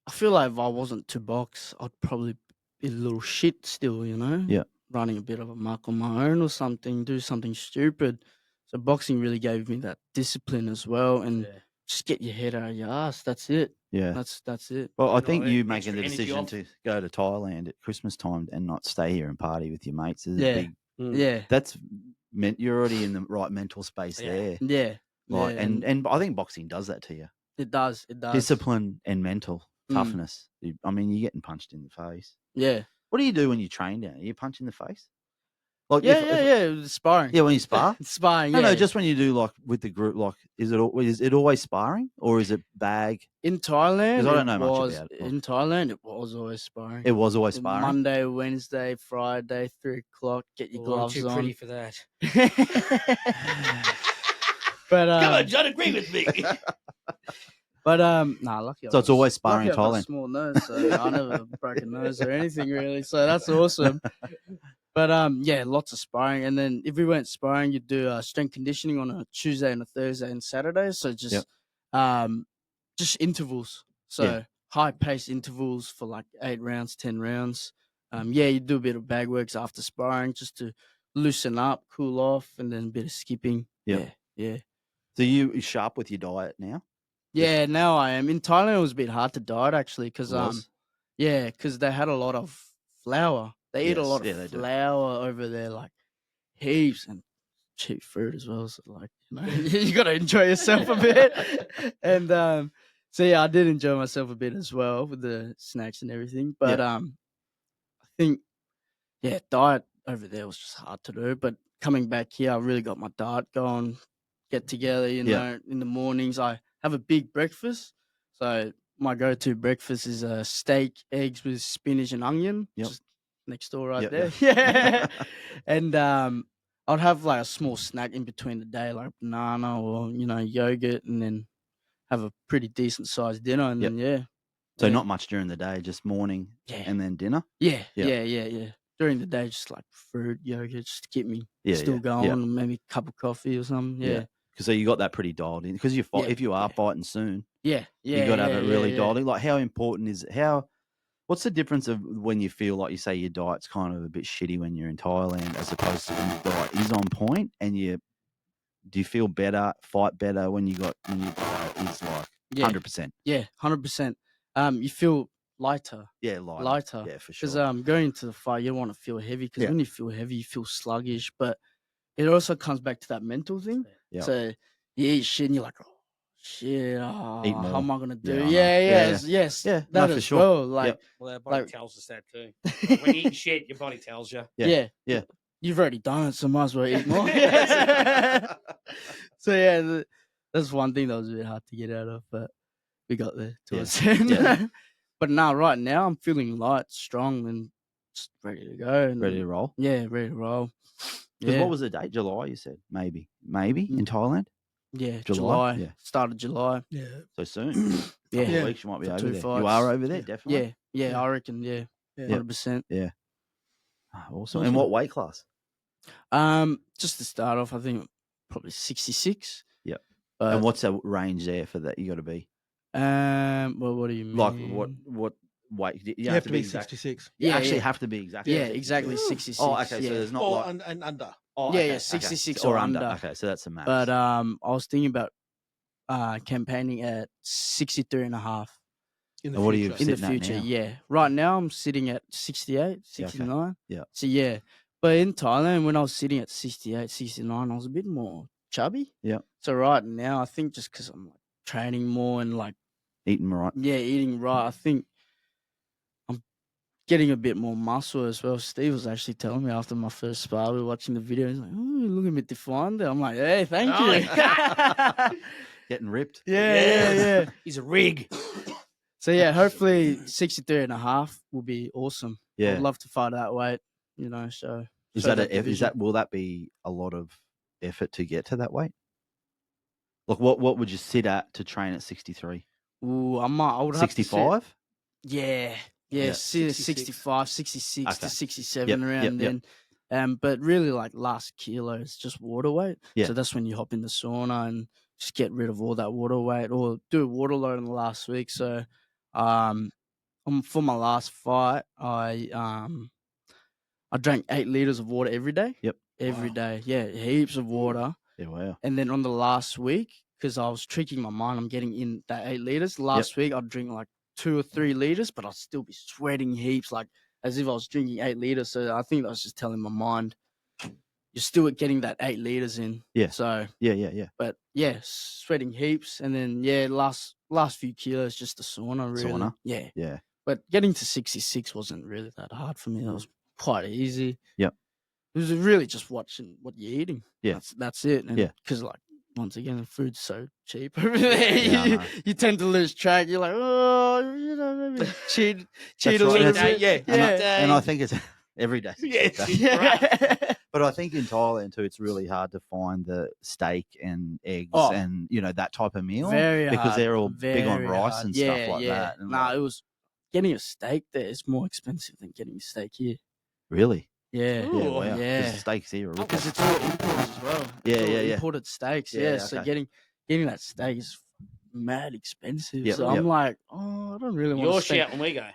I feel like if I wasn't to box, I'd probably be a little shit still, you know? Yeah. Running a bit of a muck on my own or something, do something stupid. So boxing really gave me that discipline as well, and just get your head out of your ass. That's it. Yeah. That's it. Well, I You think know, you extra making the energy decision off. to go to Thailand at Christmas time and not stay here and party with your mates is Yeah. a big. Yeah. That's meant you're already in the right mental space Yeah. there. Yeah. Like, yeah, and I think boxing does that to you. it does. It does. Discipline and mental Mm. toughness. I mean, you're getting punched in the face. Yeah. What do you do when you train down? Are you punch in the face? Like Yeah, if- Sparring. Yeah, when you spar. Sparring, No, yeah. just when you do like with the group. Like, is it always sparring or is it bag? In Thailand, 'Cause I don't it know much was, about it. in Thailand, it was always sparring. It was always sparring. Monday, Wednesday, Friday, 3:00. Get your Oh, I'm gloves too on. pretty for that. But Come on, John, agree with me. lucky. So it's always sparring lucky in I've got a Thailand. small nose, so I never broke a nose or anything really. So that's awesome. But yeah, lots of sparring, and then if we went sparring, you'd do strength conditioning on a Tuesday and a Thursday and Saturday. So just intervals. So Yeah. high pace intervals for like 8 rounds, 10 rounds. You do a bit of bag works after sparring just to loosen up, cool off, and then a bit of skipping. Yep. Yeah. So you sharp with your diet now? Yeah, now I am. In Thailand, it was a bit hard to diet actually because Was? because they had a lot of flour. They eat a Yes, lot yeah, of they do. flour over there, like heaps, and cheap food as well. So like, you got to enjoy yourself a bit. And so yeah, I did enjoy myself a bit as well with the snacks and everything. But I think diet over there was just hard to do. But coming back here, I really got my diet going. Get together, you know, in the mornings. I have a big breakfast. So my go-to breakfast is steak, eggs with spinach and onion. Yep. Just next door right Yep, there. yep. Yeah. And I'd have like a small snack in between the day, like banana or yogurt, and then have a pretty decent sized dinner. And Yep. then yeah. So yeah. not much during the day, just morning Yeah. and then dinner. Yeah, Yeah. yeah. During the day, just like fruit, yogurt, just to keep me Yeah, still yeah, going, yeah. and maybe a cup of coffee or something. Yeah. Yeah, So you got that pretty dialed in because Yeah, if you are yeah. fighting soon, yeah. you got to have it really yeah. dialed in. Like, how important is it? What's the difference of when you feel like you say your diet's kind of a bit shitty when you're in Thailand as opposed to when your diet is on point and do you feel better, fight better when your diet is like Yeah. 100%? Yeah, 100%. You feel lighter. Yeah, lighter. Lighter. Yeah, for Because sure. going into the fight, you don't want to feel heavy. Because Yeah. when you feel heavy, you feel sluggish. But it also comes back to that mental thing. Yeah. So you eat shit and you're like, oh shit, Eat how more. am I gonna do? Yeah, I know. Yes, Yeah, yes, Yeah, that no, for as sure. well. Like, Yep. Well, our body Like- tells us that too. Like, when you eat shit, your body tells you. Yeah. yeah, you've already done it, so might as well eat more. That's So yeah, that's one thing that was a bit hard to get out of, but we got there to Yeah. a certain. Yeah. But now, right now, I'm feeling light, strong, and just ready to go. And Ready to roll? Yeah, ready to roll. Because Yeah, what was the date? July, you said? Maybe in Thailand? yeah, July? July. Yeah. Start of July. Yeah. So soon. Yeah, Couple Yeah. of weeks, you might be For over 2 there. fights. You are over there, Yeah. definitely? yeah, Yeah. I reckon. Yeah, Yeah. 100%. Ah, awesome. And what weight class? Just to start off, I think probably 66. Yep. But And what's the range there for that you got to be? well, what do you mean? Like what weight? You have to be exact. 66. You Yeah, actually yeah. have to be exact. Yeah, exactly 66. Oh, okay. Yeah. So there's not Or like and under. oh, Yeah, okay, yeah, okay. 66 or or under. under. Okay, so that's the max. But I was thinking about campaigning at 63 and a half In the And what are you future. in the Sitting at future. now? Yeah. Right now I'm sitting at 68, 69. Yeah. So yeah. But in Thailand, when I was sitting at 68, 69, I was a bit more chubby. Yeah. So right now, I think just because I'm like training more and like, Eating right. yeah, eating right, I think I'm getting a bit more muscle as well. Steve was actually telling me after my first spar, we were watching the video. He's like, "Oh, you're looking a bit defined there." I'm like, "Hey, thank Oh, you." Getting ripped. yeah. He's a rig. So yeah, hopefully 63 and a half will be awesome. Yeah. I'd love to fight that weight, so. Is show that division. will that be a lot of effort to get to that weight? Like what would you sit at to train at 63? Ooh, I would have to sit- 65? Yeah, Yeah. sit at 66. 65, 66 Okay. to 67 Yep, around yep. then. But really, like last kilo is just water weight. Yeah. So that's when you hop in the sauna and just get rid of all that water weight, or do a water load in the last week. So, for my last fight, I drank 8 liters of water every day. Yep. Every Wow. day, yeah, heaps of water. Yeah, wow. And then on the last week, because I was tricking my mind, I'm getting in that 8 liters. Last week, I'd drink like 2 or 3 liters, but I'd still be sweating heaps, like as if I was drinking 8 liters. So I think I was just telling my mind, you're still getting that 8 liters in. Yeah. So, Yeah. but yeah, sweating heaps. And then, yeah, last few kilos, just the sauna, really. Sauna? Yeah. Yeah. But getting to 66 wasn't really that hard for me. That was quite easy. Yep. It was really just watching what you're eating. Yeah. That's it. And Yeah. because like once again, the food's so cheap over there. Yeah, I know. you tend to lose track. You're like, maybe cheat That's a right. little That's- bit. yeah. And I think it's every day. Yeah, it's Okay. Yeah. But I think in Thailand too, it's really hard to find the steak and eggs Oh. and that type of meal Very because hard, they're all big on very rice hard. and Yeah, stuff like yeah. that. And Nah, like, it was getting a steak there is more expensive than getting a steak here. really? Yeah. Yeah, Ooh, wow. 'Cause yeah. the steaks here are Because it's all imported as well. Yeah, It's all yeah. Imported steaks. Yeah, Yeah. So okay. getting that steak is mad expensive. Yep, So yep. I'm like, I don't really want Your to spend. shit when we go.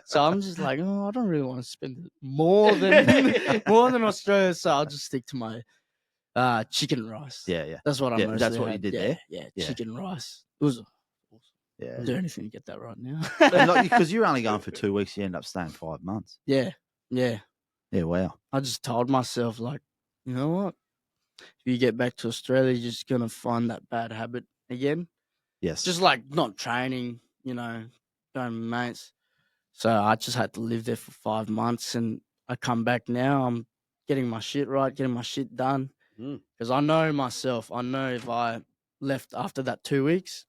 So I'm just like, I don't really want to spend more than Australia. So I'll just stick to my chicken rice. Yeah. That's what I Yeah, mostly that's what you had. did yeah, there? Yeah, Yeah. chicken rice. It was awesome. Yeah. I'll do anything to get that right now. Because you're only going for 2 weeks, you end up staying 5 months. Yeah. Yeah, wow. I just told myself, like, you know what? If you get back to Australia, you're just gonna find that bad habit again. Yes. Just like not training, going with mates. So I just had to live there for 5 months, and I come back now. I'm getting my shit right, getting my shit done. Mm. Because I know myself. I know if I left after that 2 weeks,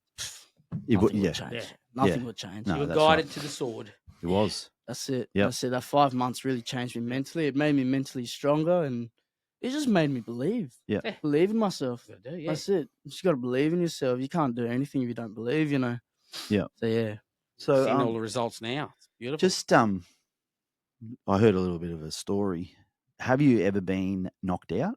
nothing yeah, would change. Yeah. Nothing Yeah. would change. No, You were that's guided right. to the sword. it was. That's it. Yep. That's it. That 5 months really changed me mentally. It made me mentally stronger, and it just made me believe. Yeah. Yeah. Believe in myself. Gotta do, yeah. That's it. You just got to believe in yourself. You can't do anything if you don't believe, you know. Yeah. So, yeah. So Seeing all the results now. It's beautiful. just I heard a little bit of a story. Have you ever been knocked out?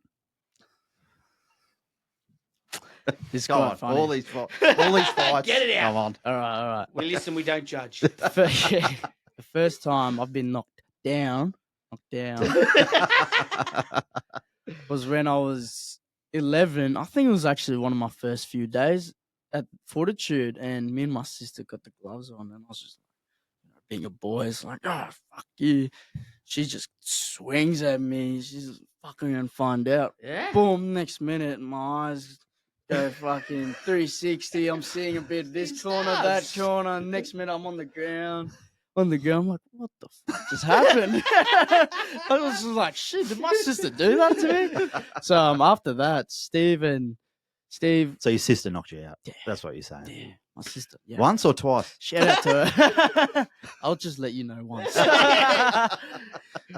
It's Come quite on, funny. all these fights. Get it out. Come on. All right. We listen, we don't judge. The first time I've been knocked down was when I was 11. I think it was actually one of my first few days at Fortitude, and me and my sister got the gloves on, and I was just being a boy. It's like, oh, fuck you. She just swings at me. She's fucking gonna find out. Yeah. Boom, next minute, my eyes go fucking 360. I'm seeing a bit this It corner, that does. corner. Next minute, I'm on the ground. I'm like, what the fuck just happened? I was just like, shit, did my sister do that to me? So after that, Steve, So your sister knocked you out. Yeah. That's what you're saying. yeah, my sister, yeah. Once or twice? Shout out to her. I'll just let you know once. But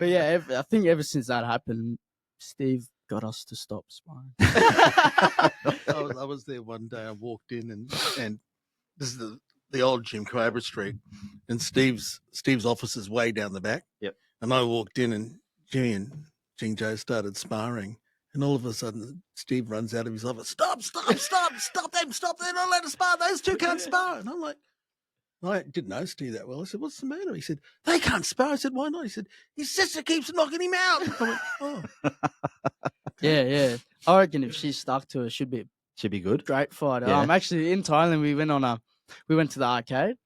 yeah, I think ever since that happened, Steve got us to stop sparring. I was there one day. I walked in and this is the old gym, Cabra Street, and Steve's office is way down the back. Yep. And I walked in, and Jimmy and Jing Joe started sparring, and all of a sudden Steve runs out of his office. Stop them! They're not allowed to spar. Those two can't spar. And I'm like, I didn't know Steve that well. I said, what's the matter? He said, they can't spar. I said, why not? He said, his sister keeps knocking him out. I went, oh. Yeah. I reckon if she stuck to it, she'd be a Should be good. great fighter. Yeah. Actually in Thailand, we went to the arcade.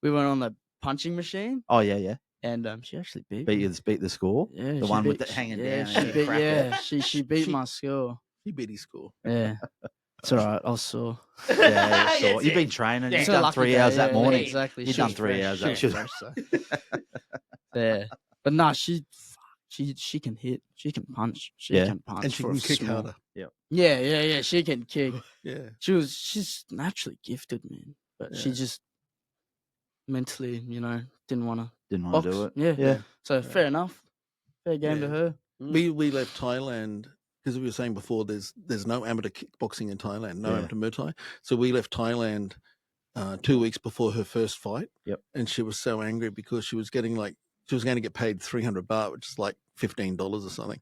We went on the punching machine, Oh yeah. and she actually beat Beat me. beat the score. Yeah, The she one with beat- the hanging yeah, down. She and you beat, crack yeah, it. she beat my score. He beat his score. Yeah, it's all right. I saw. Yeah, That's sure. You've it. been training. Yeah. You've It's a done lucky 3 day, hours that yeah, morning. Exactly. You've She done was 3 fresh, hours. she That was should. fresh, so. Yeah, but no, she can hit. She can punch. She Yeah. can punch. And she for a can kick small- harder. Yeah. She can kick. Yeah. She's naturally gifted, man. But she Yeah. just mentally, didn't want to Didn't want box. to do it. Yeah. Yeah. So fair enough. Fair game to Yeah. her. We left Thailand because we were saying before there's no amateur kickboxing in Thailand, no Yeah. amateur Muay Thai. So we left Thailand 2 weeks before her first fight. Yep. And she was so angry because she was going to get paid 300 baht, which is like $15 or something.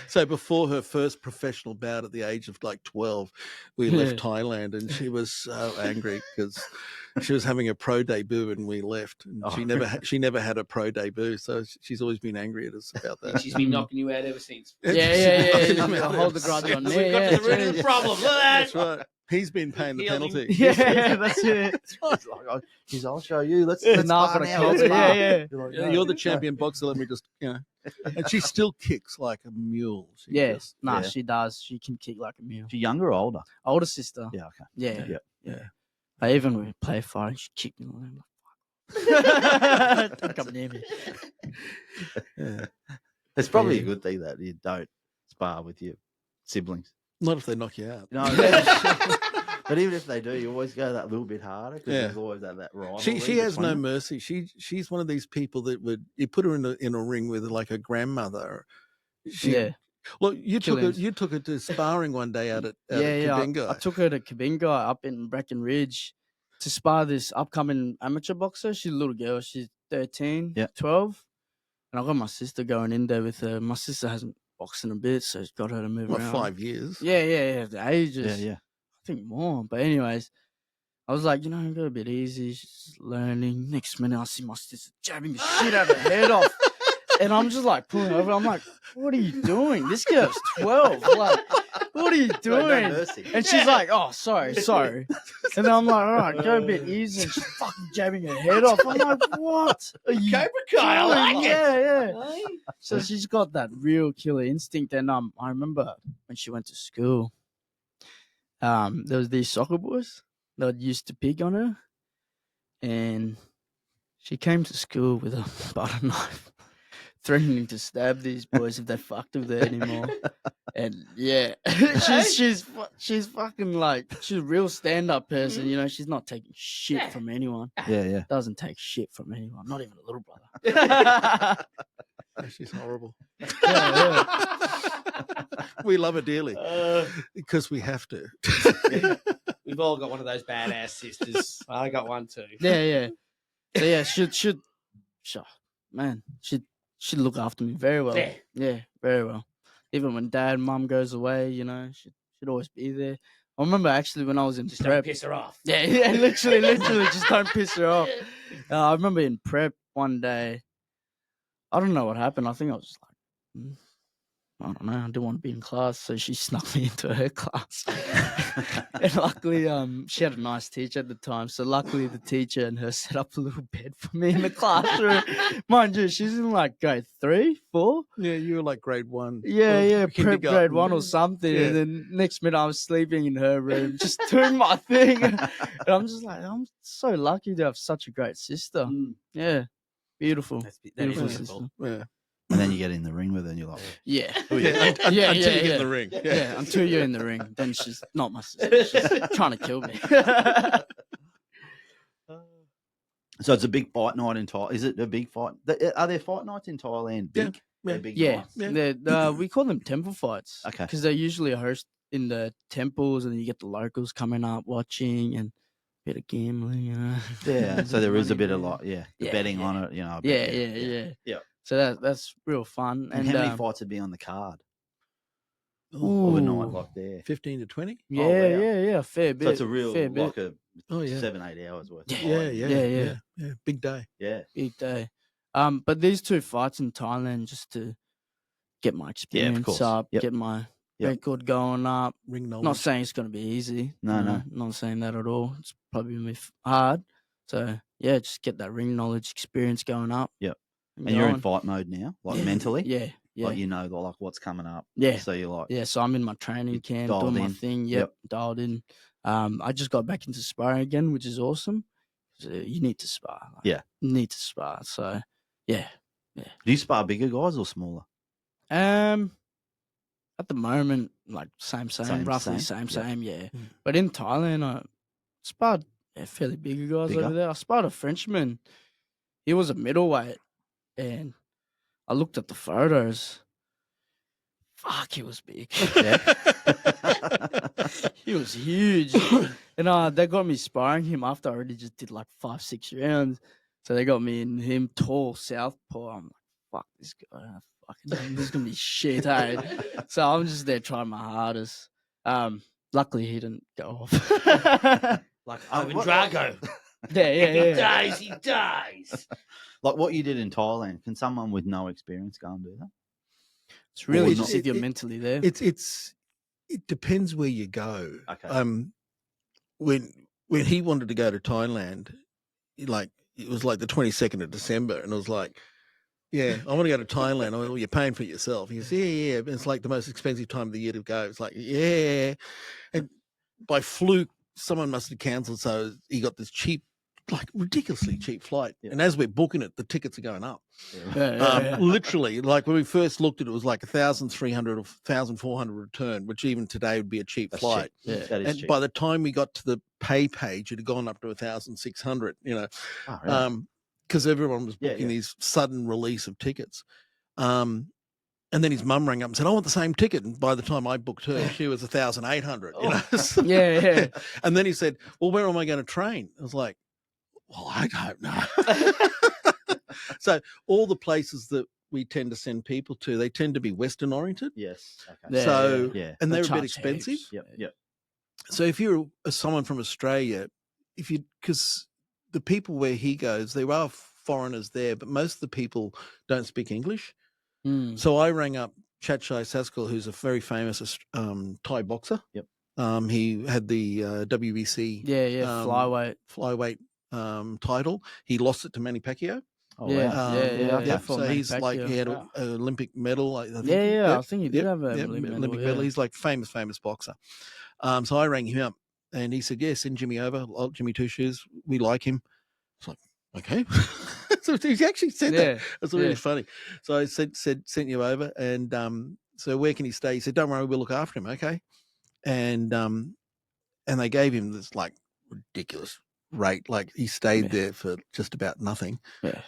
So before her first professional bout at the age of like 12, we left Thailand, and she was so angry because she was having a pro debut and we left. And Oh. she never had a pro debut, so she's always been angry at us about And that. she's been knocking you out ever since. Yeah. Hold the grudge on We've there. got to the root of Yeah. the problem. Look at That's right. He's been paying the Healing. penalty. Yeah, that's it. It's like, I'll show you. Let's Nah, spar but now. Let's yeah, spar. yeah. You're like, Yeah, no, you're the no. champion boxer. Let me just, And she still kicks like a mule. She Yeah. just- Nah, Yeah. she does. She can kick like a mule. She younger or older? Older sister. Yeah. Okay. Yeah. Yeah. I even when we play fighting, she kicked me. I'm like, don't come near me. yeah. It's probably a Yeah. good thing that you don't spar with your siblings. Not if they knock you out. No, but even if they do, you always go that little bit harder because Yeah. there's always that rivalry. She has no between them. mercy. She's one of these people that you put her in a ring with like a grandmother. Yeah. Well, you Killings. took her to sparring one day out at Yeah. Kabingo. I took her to Kabingo up in Breckenridge to spar this upcoming amateur boxer. She's a little girl. She's 13, Yeah. 12. And I got my sister going in there with her. My sister hasn't boxed in a bit, so it's got her to move What, around. 5 years? Yeah. The ages. Yeah. I think more. But anyways, I was like, go a bit easy. She's learning. Next minute, I see my sister jabbing the shit out of her head off. And I'm just like pulling over. I'm like, what are you doing? This girl's 12. Like, what are you No doing? mercy. And she's like, oh, sorry. And then I'm like, all right, go a bit easy. And she's fucking jabbing her head off. I'm like, what are you Cobra Kai, I like doing? it. Yeah. So she's got that real killer instinct. And I remember when she went to school, there was these soccer boys that used to pick on her. And she came to school with a butter knife threatening to stab these boys if they fucked with her anymore. And yeah, she's fucking like, she's a real stand-up person. You know, she's not taking shit from anyone. Yeah. Doesn't take shit from anyone, not even a little brother. She's horrible. Yeah. We love her dearly because we have to. We've all got one of those badass sisters. I got one too. Yeah. So yeah, she'd look after me very well. Yeah, very well. Even when dad and mum goes away, you know, she'd always be there. I remember actually when I was in Just prep. don't piss her off. Yeah, literally, just don't piss her off. I remember in prep one day, I don't know what happened. I think I was just like, I don't know. I didn't want to be in class, so she snuck me into her class. And luckily, she had a nice teacher at the time. So luckily, the teacher and her set up a little bed for me in the classroom. Mind you, she's in like grade 3, 4. Yeah, you were like grade 1. Yeah, prep grade kindergarten. 1 or something. Yeah. And then next minute, I was sleeping in her room, just doing my thing. And I'm just like, I'm so lucky to have such a great sister. Yeah, beautiful. That is Beautiful beautiful. sister. Yeah. And then you get in the ring with her and you're like, Yeah. Until you get in the ring. Yeah, until you're in the ring, then she's not my sister. She's trying to kill me. so it's a big fight night in Thailand. Is it a big fight? Are there fight nights in Thailand big? They're big Yeah, nights? we call them temple fights. Okay. Because they usually host in the temples, and then you get the locals coming up watching and a bit of gambling. You know? Yeah, so there is a bit of Money, like, the Yeah, betting yeah. on it, you know. Yeah. So that's real fun. And how many fights would be on the card of a night like there? 15 to 20? Yeah, Oh, wow. yeah, fair bit. So it's a real, fair bit. like a 7-8 hours worth of Yeah. fighting. Yeah. Big day. Yeah. Big day. But these 2 fights in Thailand just to get my experience course. up, Yep. get my Yep. record going up. Ring knowledge. Not saying it's going to be easy. No, you no. know, not saying that at all. It's probably going to be hard. So, yeah, just get that ring knowledge experience going up. Yep. And you're in fight mode now, like mentally? Yeah. Like, you know, like what's coming up. Yeah. So you're like, Yeah, so I'm in my training camp, dialed doing my in. thing. Yep. Dialed in. I just got back into sparring again, which is awesome. So you need to spar. Yeah. You need to spar. So, yeah. do you spar bigger guys or smaller? At the moment, like same, roughly same? same, yeah. But in Thailand, I sparred fairly bigger guys Bigger? over there. I sparred a Frenchman. He was a middleweight, and I looked at the photos. Fuck, he was big. Yeah. He was huge. And they got me sparring him after I already just did like 5-6 rounds. So they got me in him tall southpaw. I'm like, fuck this guy. Fucking, this is gonna be shit, hey. So I'm just there trying my hardest. Luckily he didn't go off. Like Ivan Drago. Yeah. He dies. Like what you did in Thailand, can someone with no experience go and do that? It's really Or just not. if you're mentally there. It depends where you go. Okay. When he wanted to go to Thailand, like it was like the 22nd of December, and it was like, yeah, I want to go to Thailand. I went, well, you're paying for yourself. He goes, yeah. It's like the most expensive time of the year to go. It's like, yeah. And by fluke, someone must have cancelled, so he got this cheap, like ridiculously cheap flight. Yeah. And as we're booking it, the tickets are going up. Yeah. Literally, like when we first looked at it, it was like 1,300 or 1,400 return, which even today would be a cheap That's flight. cheap. Yeah. That is And cheap. by the time we got to the pay page, it had gone up to 1,600. You know, Oh, really? because everyone was Yeah, booking yeah. these sudden release of tickets. And then his mum rang up and said, I want the same ticket. And by the time I booked her, she was 1,800. You know? So- Yeah. And then he said, well, where am I going to train? I was like, well, I don't know. So all the places that we tend to send people to, they tend to be Western oriented. Yes. Okay. Yeah. So, Yeah. and They they're a bit charge expensive. heaps. Yep. So if you're someone from Australia, because the people where he goes, there are foreigners there, but most of the people don't speak English. Mm. So I rang up Chachai Saskal, who's a very famous Thai boxer. Yep. He had the WBC Yeah. flyweight title. He lost it to Manny Pacquiao. Oh, Yeah. wow. Yeah. So Manny he's like, he had Pacquiao. an Olympic medal. I think. Yeah. I think he did Yep, have an yep, Olympic Olympic medal. medal. He's like famous boxer. So I rang him up and he said, yeah, send Jimmy over. Jimmy Two Shoes. We like him. It's like, okay. So he actually said that. Yeah, That's really yeah. funny. So I sent you over, and so where can he stay? He said, "Don't worry, we'll look after him." Okay, and they gave him this like ridiculous rate. Like he stayed there for just about nothing. Yeah.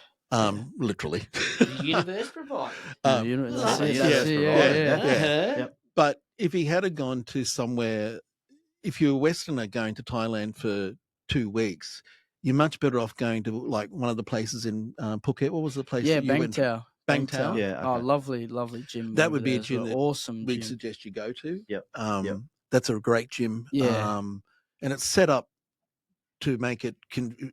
Literally. The universe provided. That's it. yeah, That's it. provided, Yeah, yeah. Uh-huh. Yep. But if he had gone to somewhere, if you're a Westerner going to Thailand for 2 weeks, you're much better off going to like one of the places in Phuket. What was the place? Yeah, that you Bang went to? Tao. Bang Tao. Yeah, Oh, okay. lovely gym. That over would be there a as gym well. that Awesome we'd gym. suggest you go to. Yep. That's a great gym. Yeah. And it's set up to make it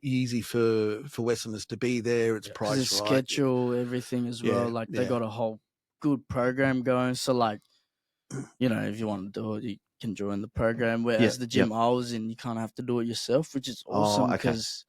easy for Westerners to be there. It's Yeah. 'Cause priced it's right. schedule, everything as well. Yeah, Like they yeah. got a whole good program going. So like, if you want to do it, you can join the program. Whereas the gym I was in, you kind of have to do it yourself, which is awesome okay. because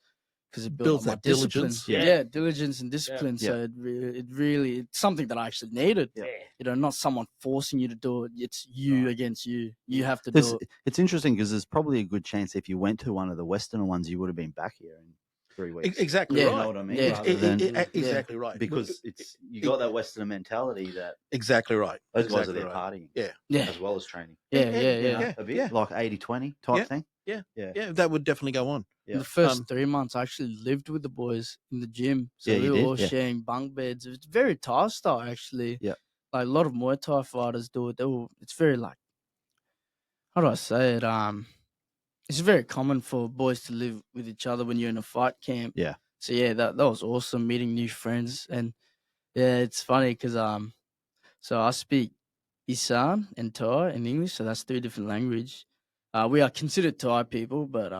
it Builds builds my that discipline. diligence. Yeah. Diligence and discipline. Yeah. So it really it's something that I actually needed. Yeah. Not someone forcing you to do it. It's you against you. You have to There's- do it. It's interesting because there's probably a good chance if you went to one of the Western ones, you would have been back here in 3 weeks. Exactly Yeah. right. You know what I mean? Yeah. Rather than- Exactly right. because you got that Western mentality that Exactly right. those guys are Exactly there right. partying Yeah. as well as training. Yeah. Yeah. A bit yeah. like 80-20 type thing. Yeah. Yeah. Yeah, that would definitely go on. Yeah. The first 3 months, I actually lived with the boys in the gym. So Yeah, we you were did? all Yeah. sharing bunk beds. It's very Thai style, actually. Yeah. Like a lot of Muay Thai fighters do it. It's very like, how do I say it? It's very common for boys to live with each other when you're in a fight camp. Yeah. So yeah, that was awesome meeting new friends. And yeah, it's funny because so I speak Isan and Thai in English, so that's 3 different languages. We are considered Thai people, but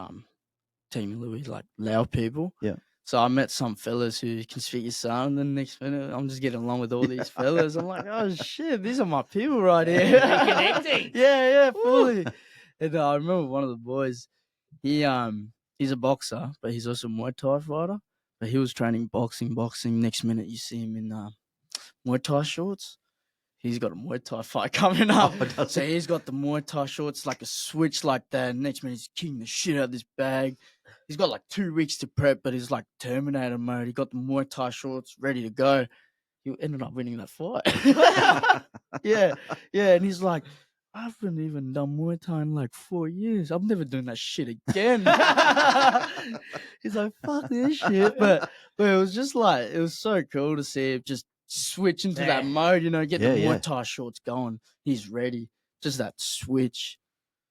technically we like Lao people. Yeah. So I met some fellas who can speak Isan, and then next minute I'm just getting along with all these fellas. I'm like, oh shit, these are my people right here. Reconnecting. yeah, fully. And I remember one of the boys, he's a boxer, but he's also a Muay Thai fighter. But he was training boxing. Next minute you see him in Muay Thai shorts. He's got a Muay Thai fight coming up. Oh, So he's got the Muay Thai shorts, like a switch like that. Next minute he's kicking the shit out of this bag. He's got like 2 weeks to prep, but he's like Terminator mode. He got the Muay Thai shorts ready to go. He ended up winning that fight. yeah. And he's like, I haven't even done Muay Thai in like 4 years. I'm never doing that shit again. He's like, fuck this shit. But it was just like, it was so cool to see him just switch into that Yeah. mode, get the Yeah, Muay yeah. Thai shorts going. He's ready. Just that switch.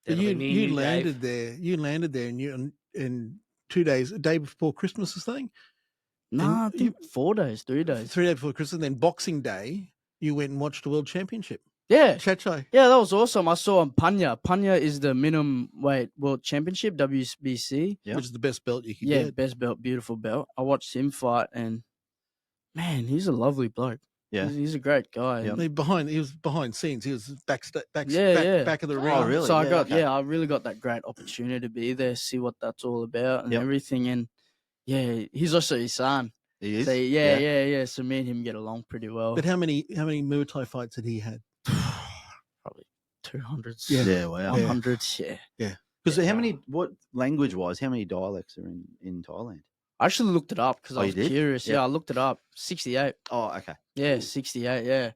But That'll be me and you you, landed Dave. there. You landed there, and in 2 days, a day before Christmas, or something. Nah, I think 4 days, 3 days. 3 days before Christmas, then Boxing Day, you went and watched the World Championship. Yeah. Chachai. Yeah, that was awesome. I saw Panya. Panya is the minimum weight world championship, WBC. Yeah. Which is the best belt you could Yeah, get. best belt, beautiful belt. I watched him fight, and man, he's a lovely bloke. Yeah. He's a great guy. Yep. and- He was behind scenes. He was back of the ring. Oh, really? So Yeah, okay. I really got that great opportunity to be there, see what that's all about and Yep. everything. And yeah, he's also his son. He is. So yeah. So me and him get along pretty well. But how many Muay Thai fights had he had? Probably 200s. Yeah. Wow. 100s, yeah. Because what language wise, how many dialects are in Thailand? I actually looked it up because Oh, I you was did? curious. Yeah. Yeah, I looked it up. 68. Oh, okay. Yeah, 68. Yeah.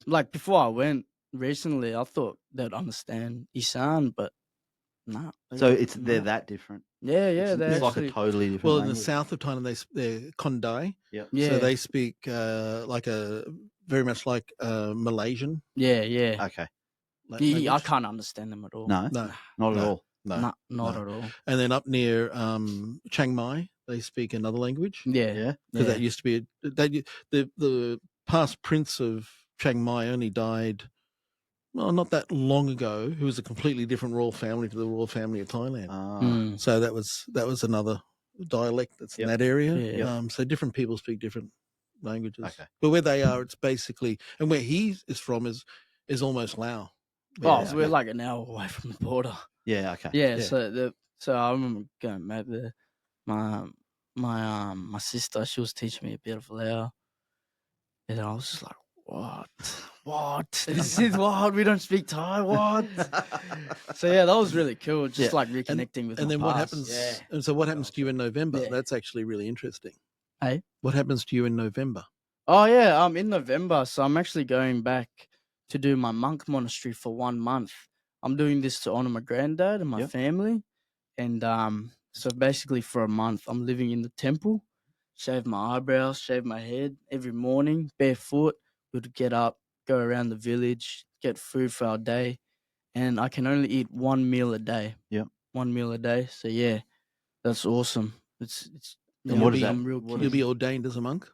Like before I went recently, I thought they'd understand Isan, but nah. So they're nah. that different. Yeah, It's, they're it's like actually, a totally different. Well, in the language. south of Thailand, they're Kondai. Yeah. yeah, So they speak very much like Malaysian. yeah. Okay. la- I language. can't understand them at all. No, No, not at no. all. no. not no. at all. And then up near Chiang Mai, they speak another language. Yeah, Yeah. Because that used to be the past prince of Chiang Mai only died, well, not that long ago. Who was a completely different royal family to the royal family of Thailand. Ah, Mm. So that was another dialect that's in Yep. that area. Yeah. So different people speak different languages. Okay. But where they are, it's basically, and where he is from is almost Lao. Oh, Yeah, so we're okay. like an hour away from the border. yeah. Okay. Yeah, Yeah. so I remember going back there. My sister, she was teaching me a bit of Lao, and I was just like, what? This is what we don't speak Thai. What? So yeah, that was really cool. Just Yeah. like reconnecting with. And my then what past. happens? Yeah. And so what happens to you in November? Yeah. That's actually really interesting. What happens to you in November? Oh yeah, in November. So I'm actually going back to do my monk monastery for 1 month. I'm doing this to honor my granddad and my Yep. family, and so basically for a month I'm living in the temple, shave my eyebrows, shave my head every morning, barefoot. We'd get up, go around the village, get food for our day, and I can only eat 1 meal a day. Yep. 1 meal a day. So yeah, that's awesome. It's And what is that? I'm real What You'll keen. be ordained as a monk?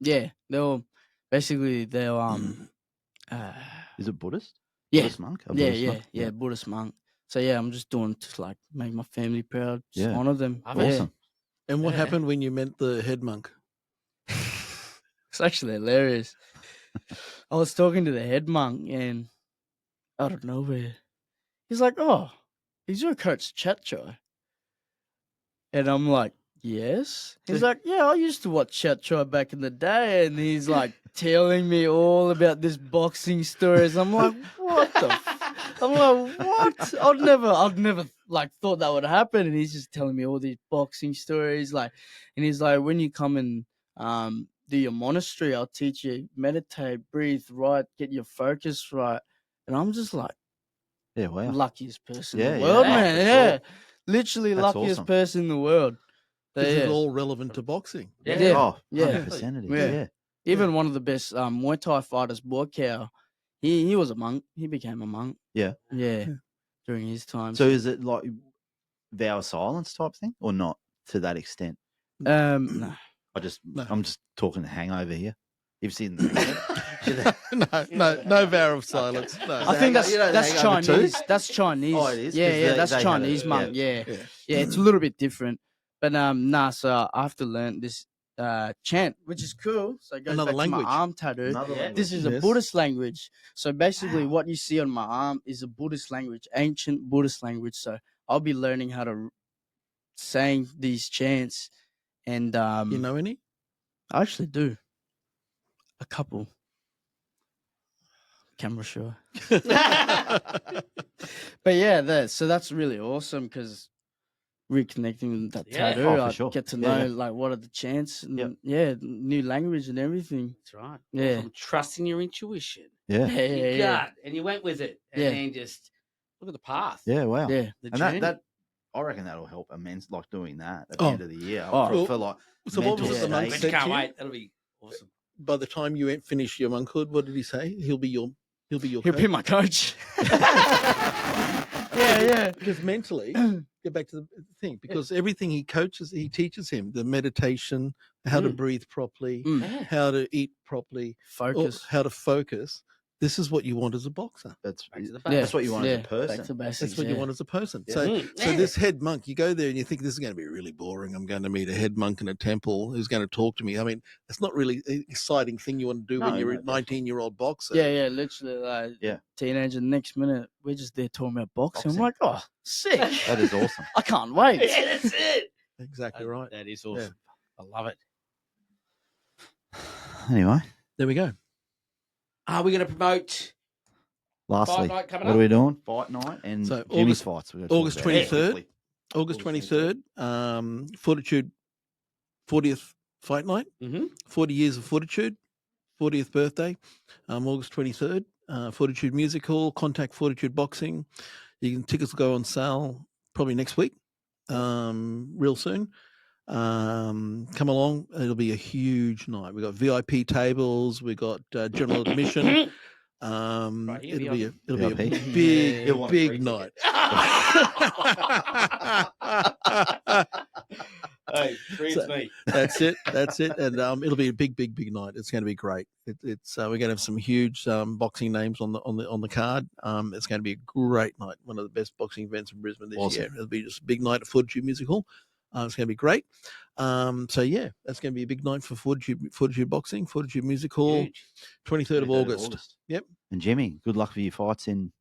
Yeah, they'll uh, Is it Buddhist? yeah, Buddhist monk? A yeah, Buddhist yeah, monk? yeah, Buddhist monk. So yeah, I'm just doing to like make my family proud, just Yeah. honor them. Love Yeah. it. Awesome. And what Yeah. happened when you met the head monk? It's actually hilarious. I was talking to the head monk, and out of nowhere, he's like, "Oh, is your coach Chatcho?" And I'm like, "Yes." He's like, "Yeah, I used to watch Chatcho back in the day," and he's like telling me all about this boxing stories. I'm like, "What the?" I'm like, "What?" I'd never like thought that would happen. And he's just telling me all these boxing stories, like, and he's like, "When you come and do your monastery, I'll teach you meditate, breathe right, get your focus right." And I'm just like, Yeah, wow. luckiest person in Yeah, the yeah. world, Oh, man. for Yeah, sure. literally That's luckiest awesome. person in the world. So, This is yeah, all relevant to boxing. Yeah. Yeah. Oh, Yeah. 100% it is. Yeah. Yeah. even one of the best Muay Thai fighters, Borkow, he was a monk. He became a monk. Yeah. Yeah, during his time. So is it like vow of silence type thing or not to that extent? No. I'm just talking the hangover here. You've seen the no vow of silence. No. I think that's You know the that's hangover too? Chinese. That's Chinese. Oh, it is? Yeah, 'Cause yeah, they- that's they had a- Chinese monk. Yeah. Yeah. It's a little bit different. But nah, so I have to learn this chant, which is cool. So it goes Another back language. to my arm tattoo. Another Yeah. language. This is a Yes. Buddhist language. So basically, Wow. what you see on my arm is a Buddhist language, ancient Buddhist language. So I'll be learning how to saying these chants, and You know any? I actually do a couple. Camera sure. But yeah, so that's really awesome because reconnecting with that Yeah. tattoo, Oh, for I sure. get to Yeah, know yeah. like what are the chants and Yep. yeah, new language and everything. That's right. Yeah. Awesome. Trusting your intuition. Yeah. Yeah, Your yeah, gut. And you went with it. And Yeah. then just look at the path. Yeah, wow. yeah. The And journey. that I reckon that'll help immense, like doing that at Oh. the end of the year Oh. for like So what was mental it the monk Yeah. I said can't to you? wait. That'll be awesome. By the time you finish your monkhood, what did he say? He'll be your He'll coach? be my coach. yeah. Because mentally, get back to the thing, because everything he teaches him, the meditation, how to breathe properly, Mm. Yeah. how to eat properly, or Focus. how to focus. This is what you want as a boxer. that's Back to the Yeah. basics. that's what you want as a Back person. to basics. That's what you want as a person. Yeah. So, Yeah. this head monk, you go there and you think this is going to be really boring. I'm going to meet a head monk in a temple who's going to talk to me. I mean, it's not really an exciting thing you want to do when No, you're no, a 19-year-old boxer. Yeah, literally like Yeah. teenager. Next minute, we're just there talking about boxing. I'm Boxing. like, oh, sick. That is awesome. I can't wait. Yeah, that's it. Exactly right. That is awesome. I love it. Anyway, There we go. Are we going to promote lastly, Fight night coming what up? are we doing? Fight night and So Jimmy's fights. We've got to talk August about it 23rd. quickly. August August 23rd, Fortitude 40th fight night, Mhm. 40 years of Fortitude, 40th birthday, August 23rd, Fortitude Music Hall, contact Fortitude Boxing. Tickets will go on sale probably next week, real soon. Come along. It'll be a huge night. We've got VIP tables. We've got general admission. Right here, It'll be a VIP. big, He'll want a free big night. Hey, frees me. That's it. And it'll be a big night. It's going to be great. It's we're going to have some huge boxing names on the card. It's going to be a great night. One of the best boxing events in Brisbane this Awesome. year. It'll be just a big night at Fortitude Music Hall. It's going to be great. So yeah, that's going to be a big night for Fortitude Boxing, Fortitude Music Hall, Huge. 23rd of August. Yep. And Jimmy, good luck for your fights in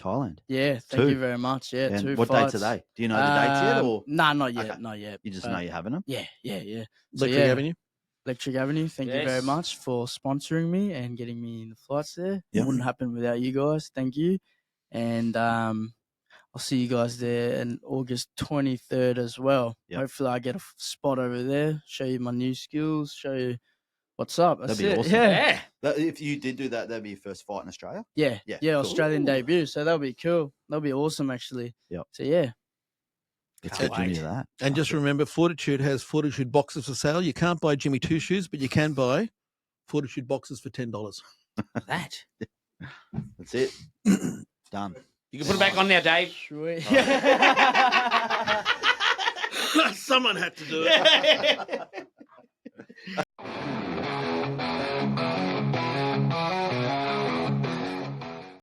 Thailand. Yeah, thank Two. you very much. Yeah, And 2 what fights. dates are they? Do you know the dates yet, or Nah, not yet. Okay. Not yet. you just Uh, know you're having them? Yeah. So, Electric yeah, Avenue. Electric Avenue. Thank you very Yes. much for sponsoring me and getting me in the flights there. Yep. It wouldn't happen without you guys. Thank you. And I'll see you guys there and August 23rd as well. Yep. Hopefully I get a spot over there, show you my new skills, show you what's up. That's That'd be it. awesome. Yeah. If you did do that, that'd be your first fight in Australia. Yeah. Yeah, Yeah. cool. Australian Ooh. debut. So that'll be cool. That'll be awesome, actually. Yep. So, yeah. Let's Can't get Jimmy wait. to that. And just remember, Fortitude has Fortitude boxes for sale. You can't buy Jimmy 2 shoes, but you can buy Fortitude boxes for $10. That. That's it. Done. You can put it back on now, Dave. Sweet. Someone had to do it.